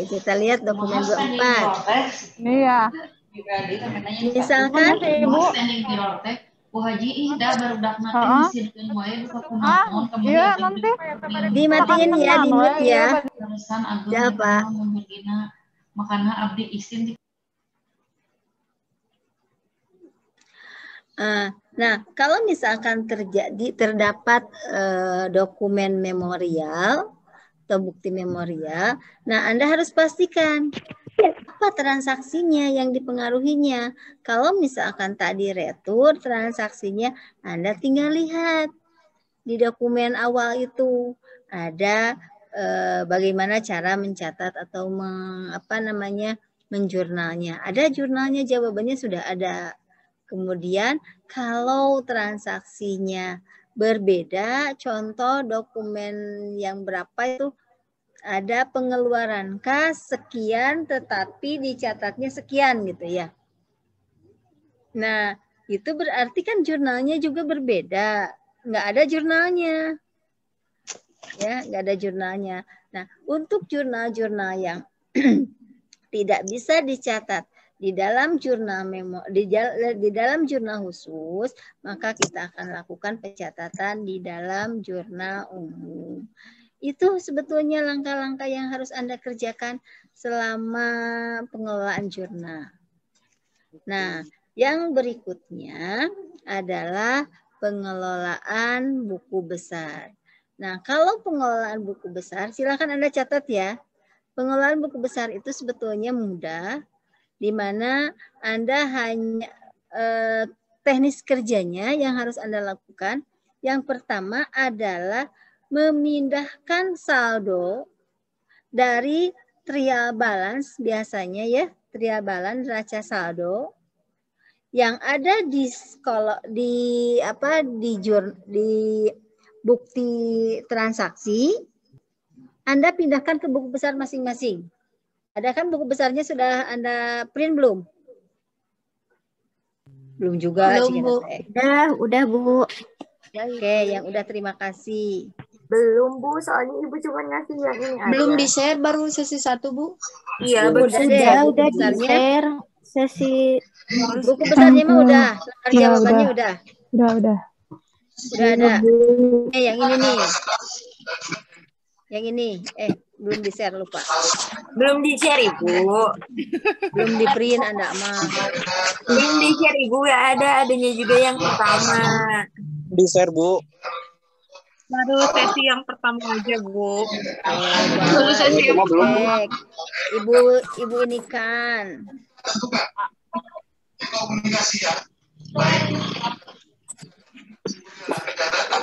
Speaker 3: Kita lihat dokumen 24.
Speaker 11: Iya.
Speaker 3: Misalkan
Speaker 11: Ibu.
Speaker 10: Bu Haji baru dak
Speaker 11: Iya nanti.
Speaker 3: Dimatiin ya, di-mute ya. Siapa?
Speaker 10: Makanya abdi isin.
Speaker 3: Nah, kalau misalkan terdapat dokumen memorial atau bukti memorial, nah Anda harus pastikan apa transaksinya yang dipengaruhinya. Kalau misalkan tadi retur transaksinya, Anda tinggal lihat di dokumen awal itu ada bagaimana cara mencatat atau menjurnalnya. Ada jurnalnya, jawabannya sudah ada. Kemudian kalau transaksinya berbeda, contoh dokumen yang berapa itu ada pengeluaran kas sekian tetapi dicatatnya sekian gitu ya. Nah, itu berarti kan jurnalnya juga berbeda. Nggak ada jurnalnya. Ya, nggak ada jurnalnya. Nah, untuk jurnal-jurnal yang tidak bisa dicatat di dalam jurnal di dalam jurnal khusus, maka kita akan lakukan pencatatan di dalam jurnal umum. Itu sebetulnya langkah-langkah yang harus Anda kerjakan selama pengelolaan jurnal. Nah, yang berikutnya adalah pengelolaan buku besar. Nah, kalau pengelolaan buku besar, silakan Anda catat ya. Pengelolaan buku besar itu sebetulnya mudah, di mana Anda hanya teknis kerjanya yang harus Anda lakukan. Yang pertama adalah memindahkan saldo dari trial balance biasanya ya, trial balance neraca saldo yang ada di bukti transaksi, Anda pindahkan ke buku besar masing-masing. Ada kan buku besarnya sudah Anda print belum? Belum juga.
Speaker 8: Belum, Bu. Udah, Bu.
Speaker 3: Oke, yang udah terima kasih.
Speaker 8: Belum, Bu. Soalnya Ibu cuma ngasih yang ini aja.
Speaker 11: Belum di-share, baru sesi 1, Bu.
Speaker 8: Iya, udah di-share. Sesi
Speaker 3: buku besarnya mah udah. Jawabannya udah.
Speaker 11: Udah.
Speaker 3: Udah ada. Yang ini nih. Yang ini. Belum di-share, lupa.
Speaker 8: Belum di-share, Ibu.
Speaker 3: Belum di-print Anda mah.
Speaker 8: Belum di-share, Ibu. Ya adanya juga yang pertama.
Speaker 2: Di-share, Bu.
Speaker 10: Baru sesi yang pertama aja, Bu.
Speaker 3: Baru sesi yang pertama. Ibu ini kan.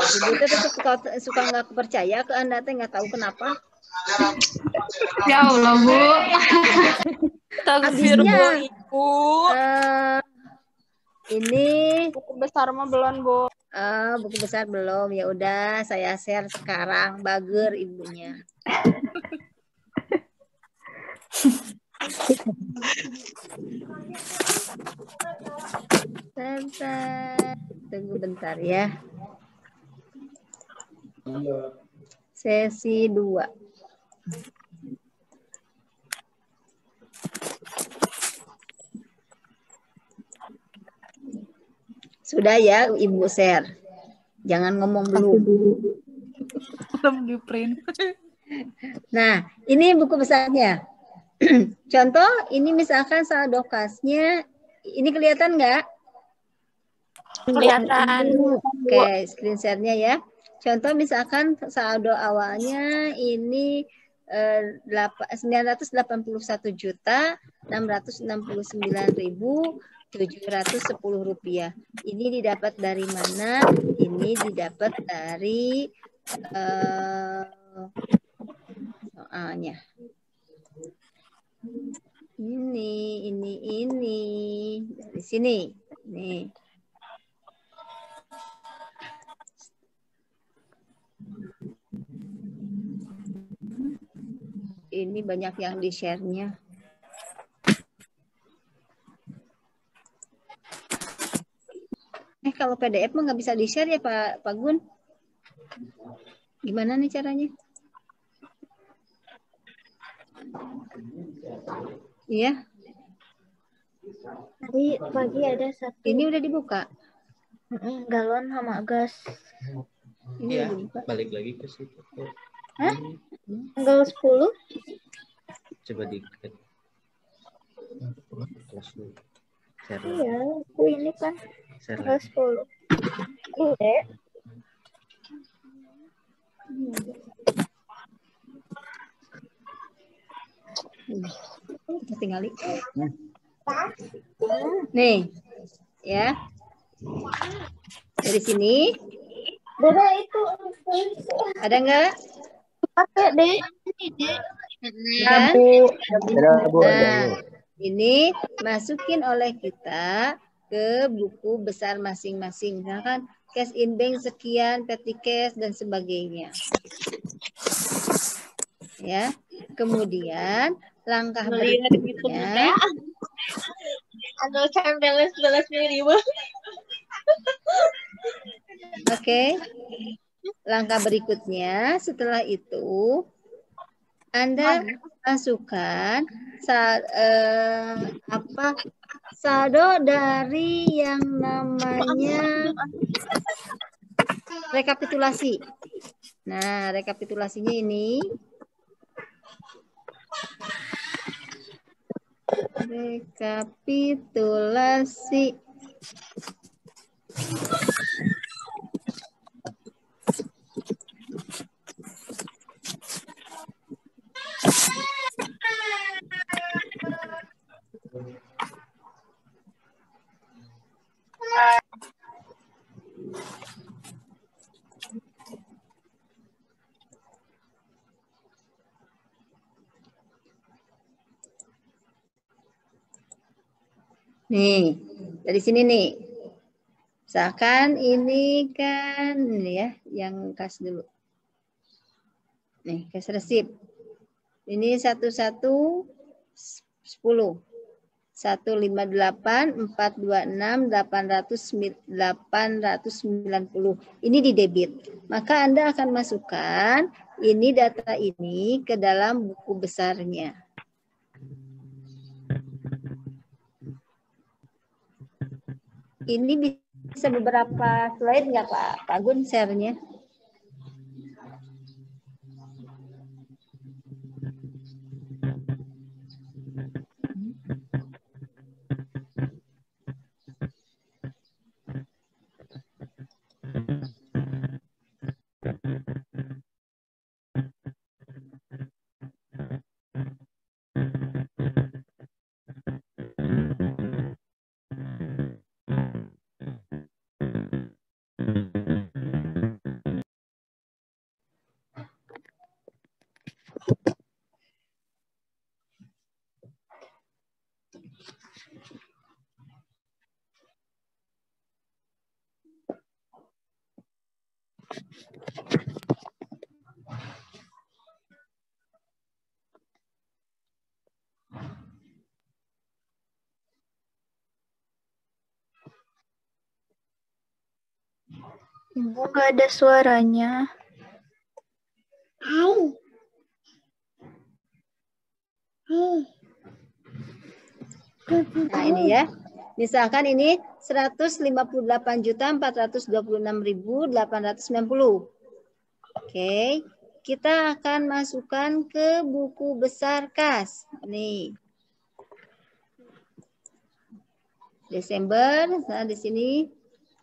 Speaker 3: Ibu tuh suka nggak percaya ke Anda teh nggak tahu kenapa.
Speaker 10: Ya Allah, Bu.
Speaker 3: Habisnya
Speaker 10: Ibu.
Speaker 3: Ini
Speaker 10: Buku besar mah belum, Bu.
Speaker 3: buku besar belum. Ya udah, saya share sekarang. Bager ibunya. Bentar. Tunggu bentar ya. Sesi 2. Sudah ya, Ibu share. Jangan ngomong belum.
Speaker 10: Belum di print.
Speaker 3: Nah, ini buku besarnya. Contoh, ini misalkan saldo kasnya, ini kelihatan nggak?
Speaker 10: Kelihatan.
Speaker 3: Oke, screen share-nya ya. Contoh misalkan saldo awalnya ini 981.669.710 rupiah. Ini didapat dari mana? Ini didapat dari soalnya. Ini dari sini. Nih. Ini banyak yang di-share-nya. Kalau PDF mah nggak bisa di-share ya Pak Gun? Gimana nih caranya? Iya.
Speaker 8: Tadi pagi ada satu.
Speaker 3: Ini udah dibuka.
Speaker 8: Galon sama gas.
Speaker 3: Ini
Speaker 9: Ya,
Speaker 3: udah dibuka.
Speaker 9: balik lagi ke situ.
Speaker 8: Hah? Tanggal 10?
Speaker 9: Coba dikit.
Speaker 8: Iya, aku ini kan tanggal 10. Udah.
Speaker 3: Kita tinggalin. Nih, ya. Dari sini.
Speaker 8: Beda itu.
Speaker 3: Ada nggak?
Speaker 8: Pakai deh.
Speaker 3: Kan?
Speaker 2: Bu.
Speaker 3: Nah, ini masukin oleh kita ke buku besar masing-masing. Misalkan cash in bank sekian, petty cash dan sebagainya. Ya. Kemudian langkah berikutnya.
Speaker 10: Ano time balance 12.000.
Speaker 3: Oke. Langkah berikutnya setelah itu Anda masukkan saldo dari yang namanya rekapitulasi. Nah, rekapitulasinya ini rekapitulasi. Nih, dari sini nih. Misalkan ini kan ini ya, yang kas dulu. Nih, cash receipt. Ini 1110. 158 426 890. Ini di debit. Maka Anda akan masukkan ini data ini ke dalam buku besarnya. Ini bisa beberapa slide nggak Pak Gun share-nya?
Speaker 8: Ibu nggak ada suaranya.
Speaker 3: Nah, ini ya. Misalkan ini 158.426.890. Oke. Kita akan masukkan ke buku besar kas. Nih. Desember, nah di sini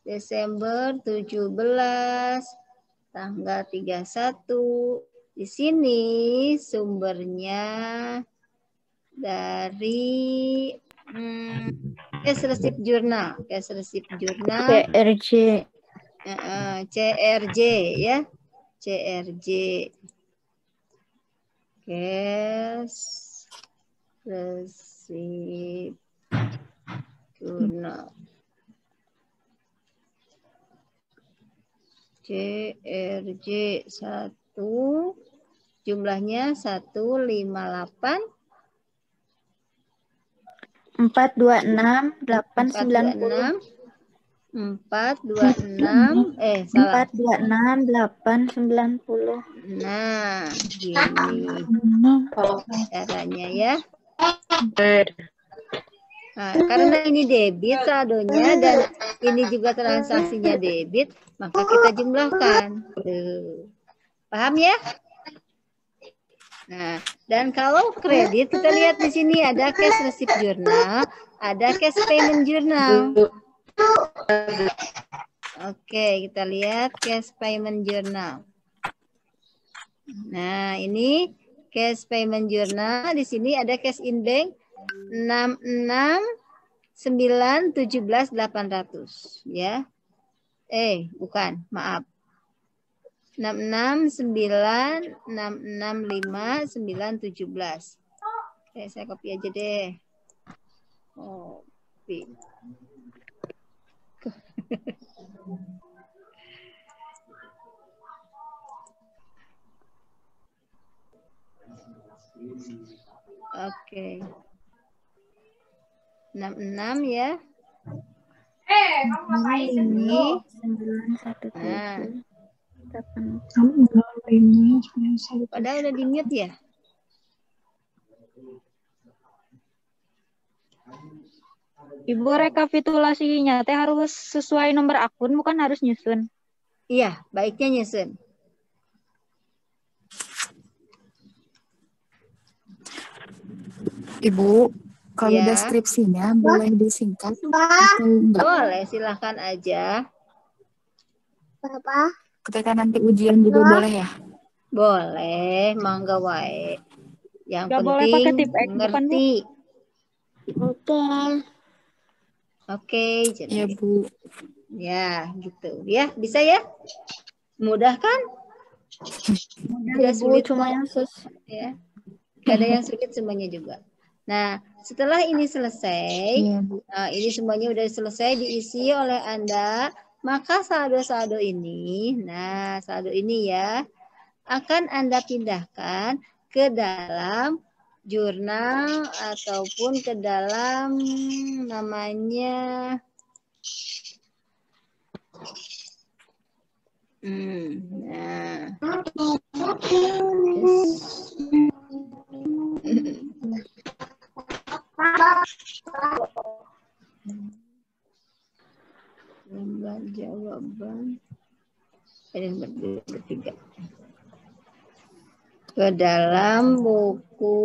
Speaker 3: Desember 17 tanggal 31. Di sini sumbernya dari Cash Receipt Journal, Cash Receipt Journal,
Speaker 8: CRJ.
Speaker 3: CRJ ya, CRJ, Cash Receipt Journal, CRJ 1, jumlahnya 158
Speaker 8: 426 890. 890.
Speaker 3: Nah, gini caranya ya. Nah, karena ini debit saldonya dan ini juga transaksinya debit, maka kita jumlahkan. Tuh. Paham ya? Nah, dan kalau kredit kita lihat di sini ada cash receipt journal, ada cash payment journal. Oke, kita lihat cash payment journal. Nah, ini cash payment journal. Di sini ada cash in bank 66.917.800 ya. Bukan, maaf. 66.965.917. Oke, saya copy aja deh. Copy. Oke. 66 ya.
Speaker 10: Kamu ngapain
Speaker 3: Ini. Padahal udah di mute ya.
Speaker 11: Ibu rekapitulasinya teh harus sesuai nomor akun, bukan harus nyusun.
Speaker 3: Iya, baiknya nyusun.
Speaker 12: Ibu, kalau
Speaker 3: Ya.
Speaker 12: deskripsinya boleh disingkat atau enggak?
Speaker 3: Boleh, silahkan aja.
Speaker 12: Ketika nanti ujian juga boleh ya?
Speaker 3: Boleh, mangga wae. Yang
Speaker 11: Gak boleh pakai
Speaker 3: penting
Speaker 11: tip X, bukan, Bu?
Speaker 3: ngerti. Oke, jadi
Speaker 12: Iya, Bu.
Speaker 3: ya gitu. Ya, bisa ya? Mudah kan? Tidak
Speaker 8: Ibu
Speaker 3: sulit
Speaker 8: cuma
Speaker 3: kok.
Speaker 8: yang
Speaker 3: Ya. Gak ada yang sulit, semuanya juga. Nah, setelah ini selesai,
Speaker 12: Iya, Bu.
Speaker 3: ini semuanya udah selesai diisi oleh Anda, maka saldo-saldo ini, nah saldo ini ya, akan Anda pindahkan ke dalam jurnal ataupun ke dalam namanya nah lembar jawaban bertiga ke dalam buku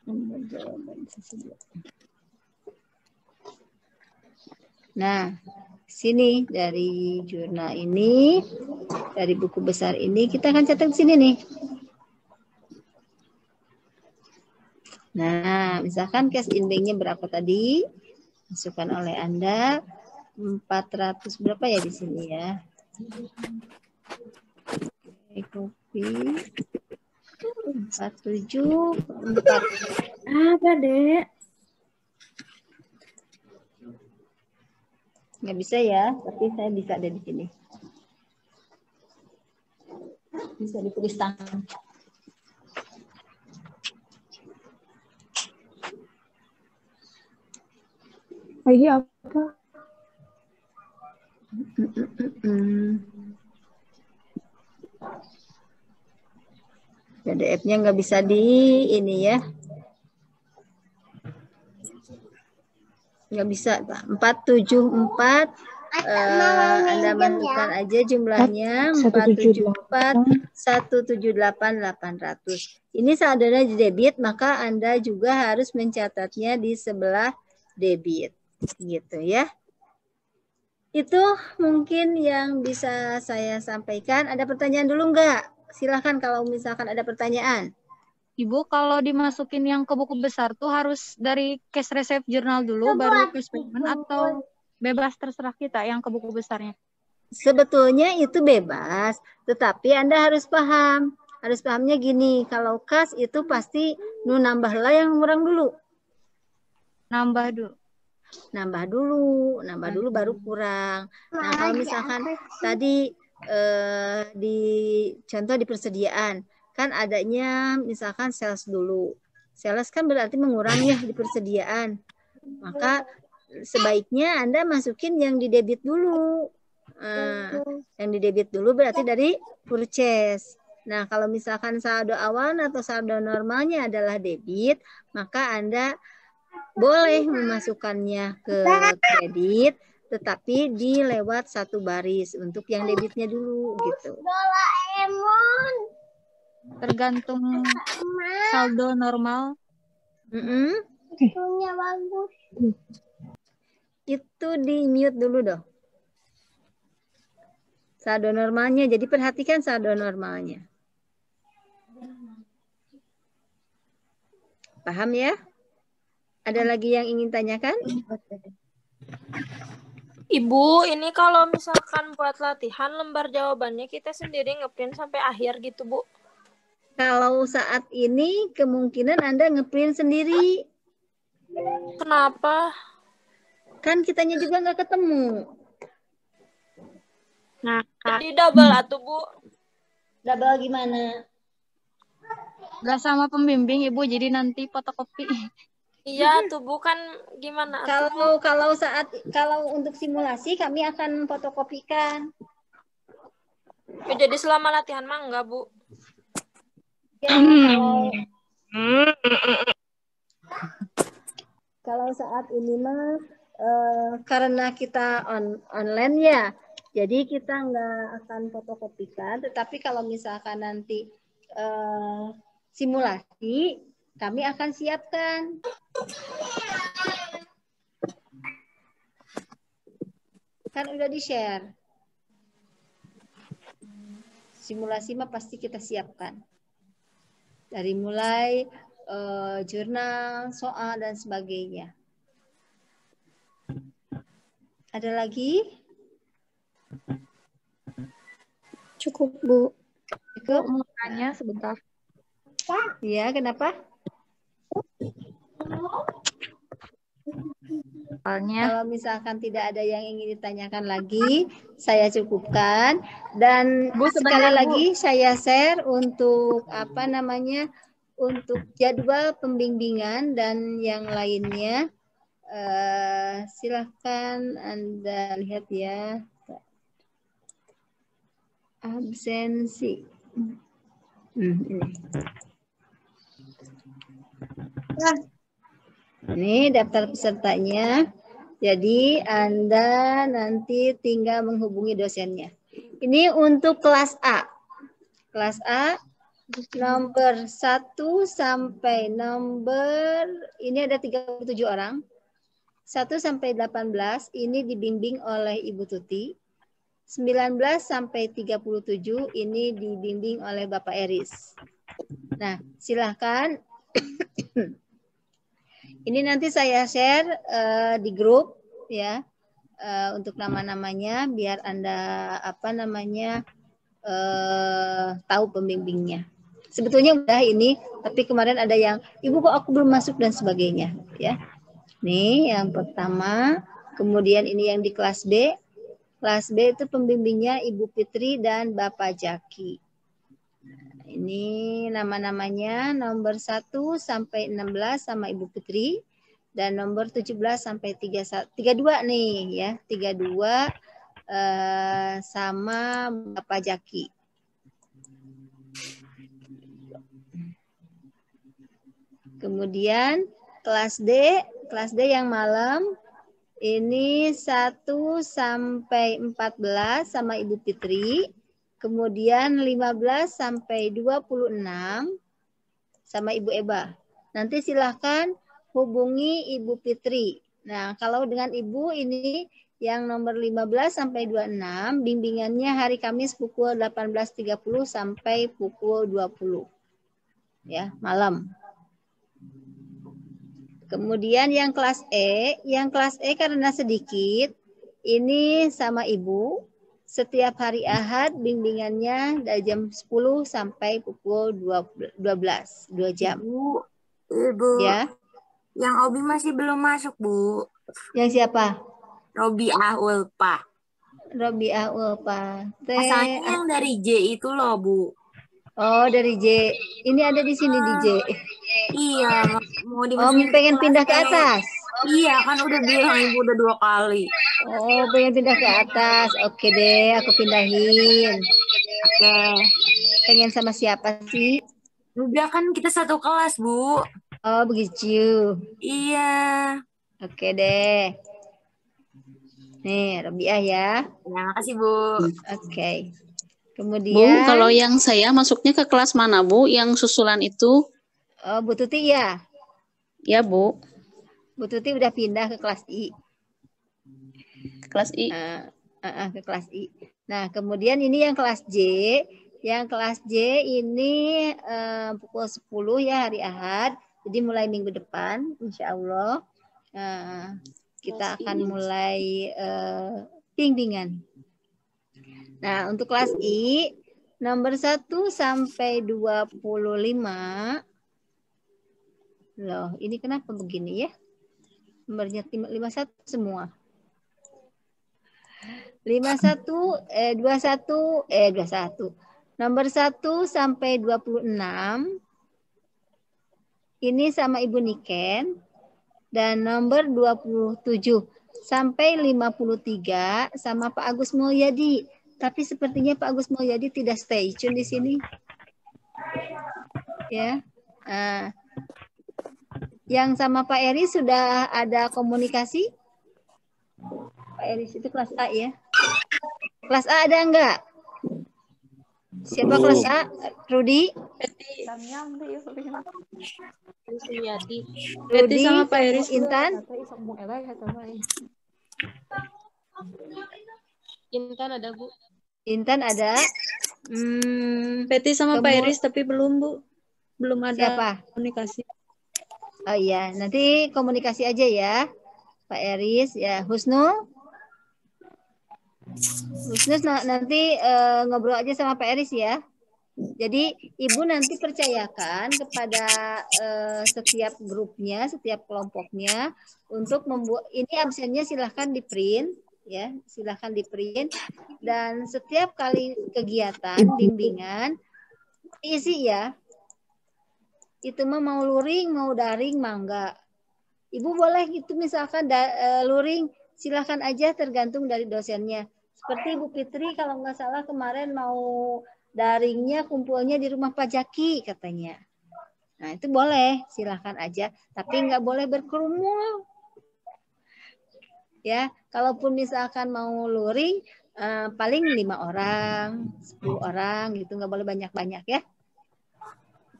Speaker 3: lembar jawaban sesudah. Nah, sini dari jurnal ini, dari buku besar ini, kita akan catat sini nih. Nah, misalkan cash in bank-nya berapa tadi? Masukkan oleh Anda 400 berapa ya di sini ya? Oke, copy. 474.
Speaker 8: Apa, Dek?
Speaker 3: Nggak bisa ya, tapi saya bisa ada di sini. Bisa ditulis tangan.
Speaker 8: Lagi apa?
Speaker 3: PDF-nya nggak bisa di ini ya. Nggak bisa. 474. Anda masukkan aja jumlahnya 474 178 800. Ini saldonya di debit, maka Anda juga harus mencatatnya di sebelah debit. Gitu ya. Itu mungkin yang bisa saya sampaikan. Ada pertanyaan dulu enggak? Silahkan kalau misalkan ada pertanyaan.
Speaker 11: Ibu, kalau dimasukin yang ke buku besar tuh harus dari cash receipt journal dulu, baru cash payment, atau bebas terserah kita yang ke buku besarnya?
Speaker 3: Sebetulnya itu bebas, tetapi Anda harus paham. Harus pahamnya gini, kalau kas itu pasti nu nambahlah yang kurang dulu.
Speaker 11: Nambah dulu.
Speaker 3: Nambah dulu baru kurang. Nah, kalau misalkan tadi di contoh di persediaan kan adanya misalkan sales dulu. Sales kan berarti mengurangi ya di persediaan. Maka sebaiknya Anda masukin yang di debit dulu. Yang di debit dulu berarti dari purchase. Nah, kalau misalkan saldo awal atau saldo normalnya adalah debit, maka Anda boleh memasukkannya ke kredit, tetapi di lewat satu baris untuk yang debitnya dulu gitu.
Speaker 11: Tergantung saldo normal.
Speaker 3: Punya bagus. Itu di mute dulu dong. Saldo normalnya, jadi perhatikan saldo normalnya. Paham ya? Ada lagi yang ingin tanyakan?
Speaker 13: Ibu, ini kalau misalkan buat latihan lembar jawabannya kita sendiri ngeprint sampai akhir gitu, Bu.
Speaker 3: Kalau saat ini kemungkinan Anda ngeprint sendiri.
Speaker 13: Kenapa?
Speaker 3: Kan kitanya juga nggak ketemu.
Speaker 13: Nah, jadi double atuh, Bu.
Speaker 3: Double gimana?
Speaker 11: Gak sama pembimbing, Ibu, jadi nanti fotokopi.
Speaker 13: Iya, tuh bukan gimana?
Speaker 3: Kalau untuk simulasi kami akan fotokopikan.
Speaker 13: Ya, jadi selama latihan mah enggak, Bu.
Speaker 3: Ya, kalau saat ini mah karena kita online ya, jadi kita nggak akan fotokopikan. Tetapi kalau misalkan nanti simulasi, kami akan siapkan. Kan udah di-share. Simulasi mah pasti kita siapkan. Dari mulai jurnal, soal, dan sebagainya. Ada lagi?
Speaker 8: Cukup, Bu.
Speaker 3: Cukup?
Speaker 11: Mau tanya sebentar.
Speaker 3: Iya, kenapa? Kalau misalkan tidak ada yang ingin ditanyakan lagi, saya cukupkan. Dan
Speaker 11: Bu,
Speaker 3: sekali
Speaker 11: sebentar,
Speaker 3: lagi
Speaker 11: Bu.
Speaker 3: saya share untuk untuk jadwal pembimbingan dan yang lainnya. Silahkan Anda lihat ya. Absensi. Ini. Ini daftar pesertanya. Jadi Anda nanti tinggal menghubungi dosennya. Ini untuk kelas A. Kelas A nomor 1 sampai nomor ini ada 37 orang. 1 sampai 18 ini dibimbing oleh Ibu Tuti. 19 sampai 37 ini dibimbing oleh Bapak Eris. Nah, silahkan. Ini nanti saya share di grup ya untuk nama-namanya biar Anda tahu pembimbingnya. Sebetulnya udah ini, tapi kemarin ada yang, Ibu kok aku belum masuk dan sebagainya. Ya, nih yang pertama. Kemudian ini yang di kelas B. Kelas B itu pembimbingnya Ibu Fitri dan Bapak Jaki. Ini nama-namanya nomor 1 sampai 16 sama Ibu Fitri. Dan nomor 17 sampai 32 nih ya. 32 sama Bapak Jaki. Kemudian kelas D yang malam ini 1 sampai 14 sama Ibu Fitri. Kemudian 15 sampai 26 sama Ibu Eba. Nanti silahkan hubungi Ibu Fitri. Nah, kalau dengan Ibu ini yang nomor 15 sampai 26 bimbingannya hari Kamis pukul 18.30 sampai pukul 20. Ya, malam. Kemudian yang kelas E karena sedikit, ini sama Ibu, setiap hari Ahad bimbingannya dari jam 10 sampai pukul 12, 2 jam.
Speaker 14: Ibu,
Speaker 3: ya.
Speaker 14: Yang Obi masih belum masuk, Bu.
Speaker 3: Yang siapa?
Speaker 14: Robiah Ulpa.
Speaker 3: Robiah Ulpa.
Speaker 14: Asalnya yang dari J itu loh, Bu.
Speaker 3: Oh, dari J. Ini ada di sini di J.
Speaker 14: Iya, mau dimasukin
Speaker 3: pengen pindah ke atas.
Speaker 14: Iya, kan udah bilang Ibu udah 2 kali.
Speaker 3: Oh, pengen pindah ke atas. Oke deh, aku pindahin.
Speaker 14: Oke.
Speaker 3: Pengen sama siapa sih?
Speaker 14: Udah kan kita satu kelas, Bu.
Speaker 3: Oh, begitu.
Speaker 14: Iya.
Speaker 3: Oke deh. Nih, Robiah ya.
Speaker 14: Terima kasih, Bu.
Speaker 3: Oke. Kemudian
Speaker 15: Bu, kalau yang saya masuknya ke kelas mana, Bu? Yang susulan itu?
Speaker 3: Oh, Bu Tuti ya?
Speaker 15: Ya, Bu.
Speaker 3: Bu Tuti udah pindah ke kelas I.
Speaker 15: Kelas I.
Speaker 3: Ke kelas I. Nah, kemudian ini yang kelas J. Yang kelas J ini pukul 10 ya hari Ahad. Jadi mulai minggu depan, insya Allah kita akan mulai bimbingan. Nah, untuk kelas I, nomor 1 sampai 25. Loh, ini kenapa begini ya? Nomornya 51 semua. 21. Nomor 1 sampai 26. Ini sama Ibu Niken. Dan nomor 27 sampai 53 sama Pak Agus Mulyadi. Tapi sepertinya Pak Agus Mulyadi tidak stay tune di sini. Ya. Yang sama Pak Eri sudah ada komunikasi? Pak Eri itu kelas A ya. Kelas A ada enggak? Siapa kelas A? Rudi?
Speaker 11: Rudi sama Pak Eri.
Speaker 3: Intan?
Speaker 13: Intan ada, Bu.
Speaker 3: Intan ada.
Speaker 11: Peti sama Pak Iris tapi belum, Bu. Belum ada
Speaker 3: Siapa?
Speaker 11: komunikasi.
Speaker 3: Oh iya, nanti komunikasi aja ya. Pak Eris, ya Husnul. Husnul nanti ngobrol aja sama Pak Eris ya. Jadi Ibu nanti percayakan kepada setiap grupnya, setiap kelompoknya untuk membuat ini absennya silahkan di print ya, silahkan di print dan setiap kali kegiatan bimbingan isi ya. Itu mah mau luring, mau daring, mangga. Ibu boleh gitu misalkan luring, silahkan aja tergantung dari dosennya. Seperti Bu Fitri kalau nggak salah kemarin mau daringnya kumpulnya di rumah Pak Jaki katanya. Nah itu boleh, silahkan aja. Tapi nggak boleh berkerumun. Ya, kalaupun misalkan mau luring, paling 5 orang, 10 orang gitu, nggak boleh banyak-banyak ya.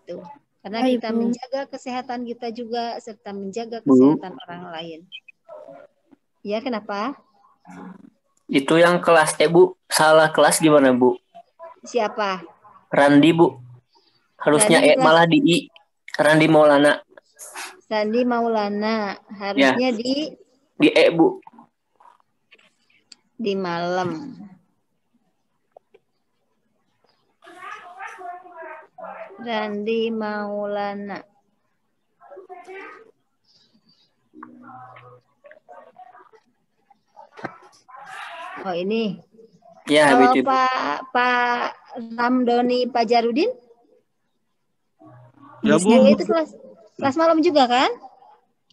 Speaker 3: Tuh. Karena kita menjaga kesehatan kita juga serta menjaga kesehatan orang lain. Ya, kenapa?
Speaker 16: Itu yang kelas Bu, salah kelas gimana, Bu?
Speaker 3: Siapa?
Speaker 16: Randi, Bu. Harusnya
Speaker 3: Randi
Speaker 16: malah di I. Randi Maulana.
Speaker 3: Randi Maulana. Harusnya
Speaker 16: ya.
Speaker 3: di
Speaker 16: Bu.
Speaker 3: Di malam. Randi Maulana. Oh ini.
Speaker 16: Ya,
Speaker 3: Kalau
Speaker 16: Habib.
Speaker 3: Pak Ramdhani Pajarudin?
Speaker 9: Ya, Bu.
Speaker 3: Itu kelas malam juga kan?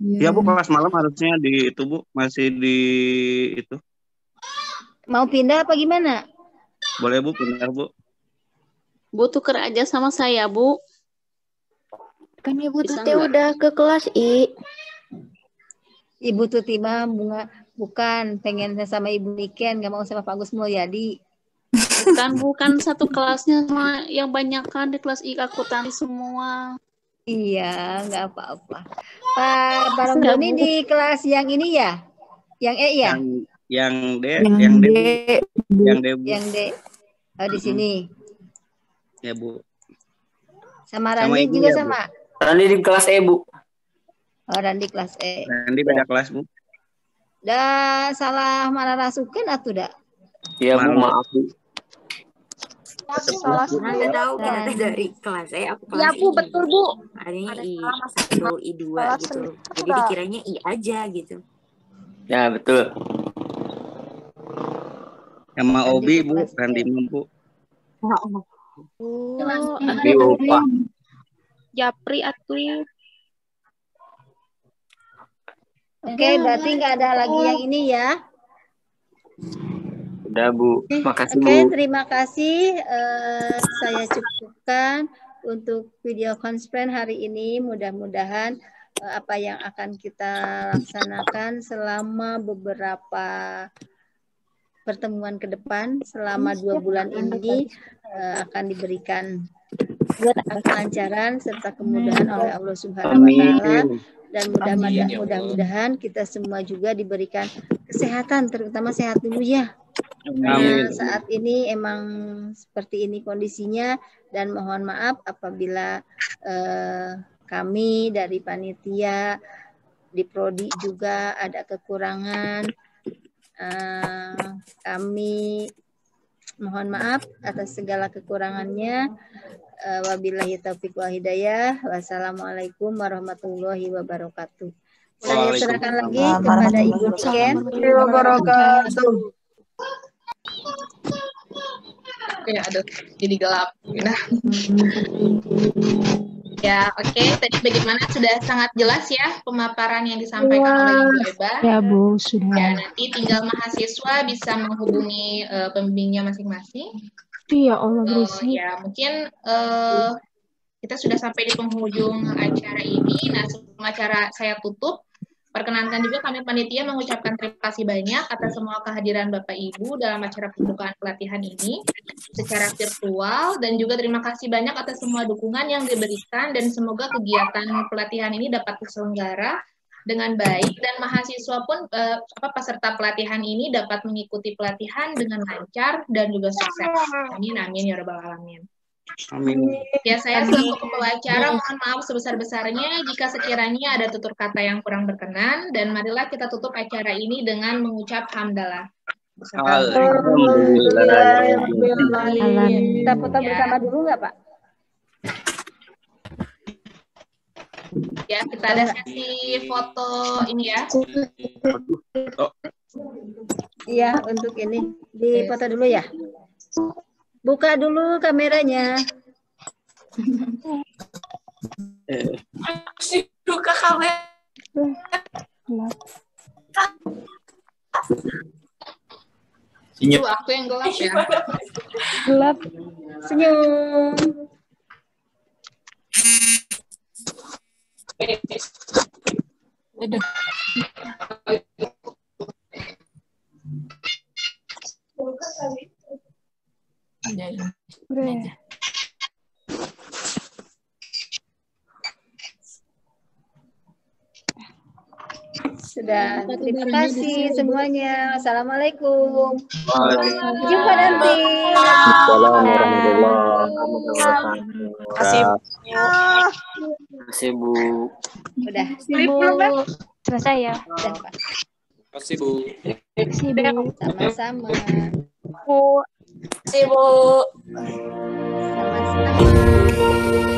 Speaker 9: Ya, Bu, kelas malam harusnya di itu, Bu. Masih di itu.
Speaker 3: Mau pindah apa gimana?
Speaker 9: Boleh, Bu, pindah, Bu.
Speaker 15: Bu tuker aja sama saya, Bu.
Speaker 8: Kan Ibu
Speaker 15: Bisa
Speaker 8: Tuti
Speaker 15: nggak?
Speaker 8: udah ke kelas I.
Speaker 3: Ibu Tuti mah bukan pengen sama Ibu Niken, nggak mau sama Pak Gus Mulyadi.
Speaker 15: Bukan satu kelasnya sama yang banyak kan di kelas I akuntansi semua.
Speaker 3: Iya, nggak apa-apa. Pak Ramdhani di kelas yang ini ya? Yang E ya?
Speaker 9: Yang D,
Speaker 8: Yang
Speaker 9: yang D,
Speaker 8: D.
Speaker 9: Bu. Yang D, Bu.
Speaker 3: Yang D. Oh, di sini.
Speaker 9: Ya, Bu.
Speaker 3: Sama
Speaker 9: Sama
Speaker 3: Randi
Speaker 9: Ibu
Speaker 3: juga
Speaker 9: ya, Bu?
Speaker 3: sama?
Speaker 16: Randi di kelas E, Bu.
Speaker 3: Oh, Randi kelas E.
Speaker 9: Nanti beda kelas, Bu.
Speaker 3: Dah salah mana rasukan atau dah?
Speaker 16: Iya, Bu, maaf, Bu.
Speaker 14: Salah nggak tahu kita dari kelas aku kelas
Speaker 13: Ya, Bu,
Speaker 14: I.
Speaker 13: betul, Bu.
Speaker 14: Adanya
Speaker 13: Ada
Speaker 14: I1, I2
Speaker 13: salah
Speaker 14: gitu.
Speaker 13: sendiri.
Speaker 14: Jadi dikiranya I aja gitu.
Speaker 16: Ya, betul.
Speaker 9: Sama Obi, Bu. Randi Bu.
Speaker 16: Abi lupa.
Speaker 13: Japri atuh.
Speaker 3: Oke, berarti nggak ada lagi yang ini ya.
Speaker 16: Udah, Bu. Makasih,
Speaker 3: Oke,
Speaker 16: Bu.
Speaker 3: terima kasih. Saya cukupkan untuk video conference hari ini. Mudah-mudahan apa yang akan kita laksanakan selama beberapa pertemuan ke depan, selama 2 bulan ini akan diberikan kelancaran serta kemudahan oleh Allah Subhanahu wa Ta'ala. Dan mudah-mudahan kita semua juga diberikan kesehatan, terutama sehat dulu ya. Karena saat ini emang seperti ini kondisinya, dan mohon maaf apabila kami dari panitia di Prodi juga ada kekurangan. Kami mohon maaf atas segala kekurangannya. Wabillahi taufiq wal hidayah. Wassalamualaikum warahmatullahi wabarakatuh. Saya serahkan lagi kepada Ibu Niken.
Speaker 1: Wabarakatuh. Ya, aduh, jadi gelap. Nah. Ya, oke. Tadi bagaimana sudah sangat jelas ya pemaparan yang disampaikan oleh Ibu Eba.
Speaker 12: Ya, Bu, sudah.
Speaker 1: Ya, nanti tinggal mahasiswa bisa menghubungi pembimbingnya masing-masing.
Speaker 12: Ya Allah, berisik.
Speaker 1: Ya, mungkin kita sudah sampai di penghujung acara ini. Nah, sebelum acara saya tutup, perkenankan juga kami panitia mengucapkan terima kasih banyak atas semua kehadiran Bapak Ibu dalam acara pembukaan pelatihan ini secara virtual, dan juga terima kasih banyak atas semua dukungan yang diberikan, dan semoga kegiatan pelatihan ini dapat terselenggara dengan baik, dan mahasiswa pun peserta pelatihan ini dapat mengikuti pelatihan dengan lancar dan juga sukses. Amin, amin ya rabbal alamin.
Speaker 9: Amin.
Speaker 1: Ya, saya selaku pembawa acara mohon maaf sebesar-besarnya jika sekiranya ada tutur kata yang kurang berkenan, dan marilah kita tutup acara ini dengan mengucap hamdalah.
Speaker 3: Kita foto bersama dulu nggak, Pak?
Speaker 1: Ya, kita ada sesi foto ini ya.
Speaker 3: Iya, untuk ini. Di foto dulu ya. Buka dulu kameranya.
Speaker 14: Buka kamera.
Speaker 1: Itu aku yang gelap ya.
Speaker 3: Gelap. Senyum.
Speaker 1: Aduh.
Speaker 3: Sudah. Terima kasih semuanya. Assalamualaikum. Jumpa nanti.
Speaker 16: Terima kasih, Bu.
Speaker 3: Udah.
Speaker 8: Selesai ya.
Speaker 3: Udah, Pak.
Speaker 4: Terima kasih, Bu.
Speaker 3: Sama-sama.
Speaker 13: Bu.
Speaker 14: Terima kasih, Bu.
Speaker 3: Sama-sama.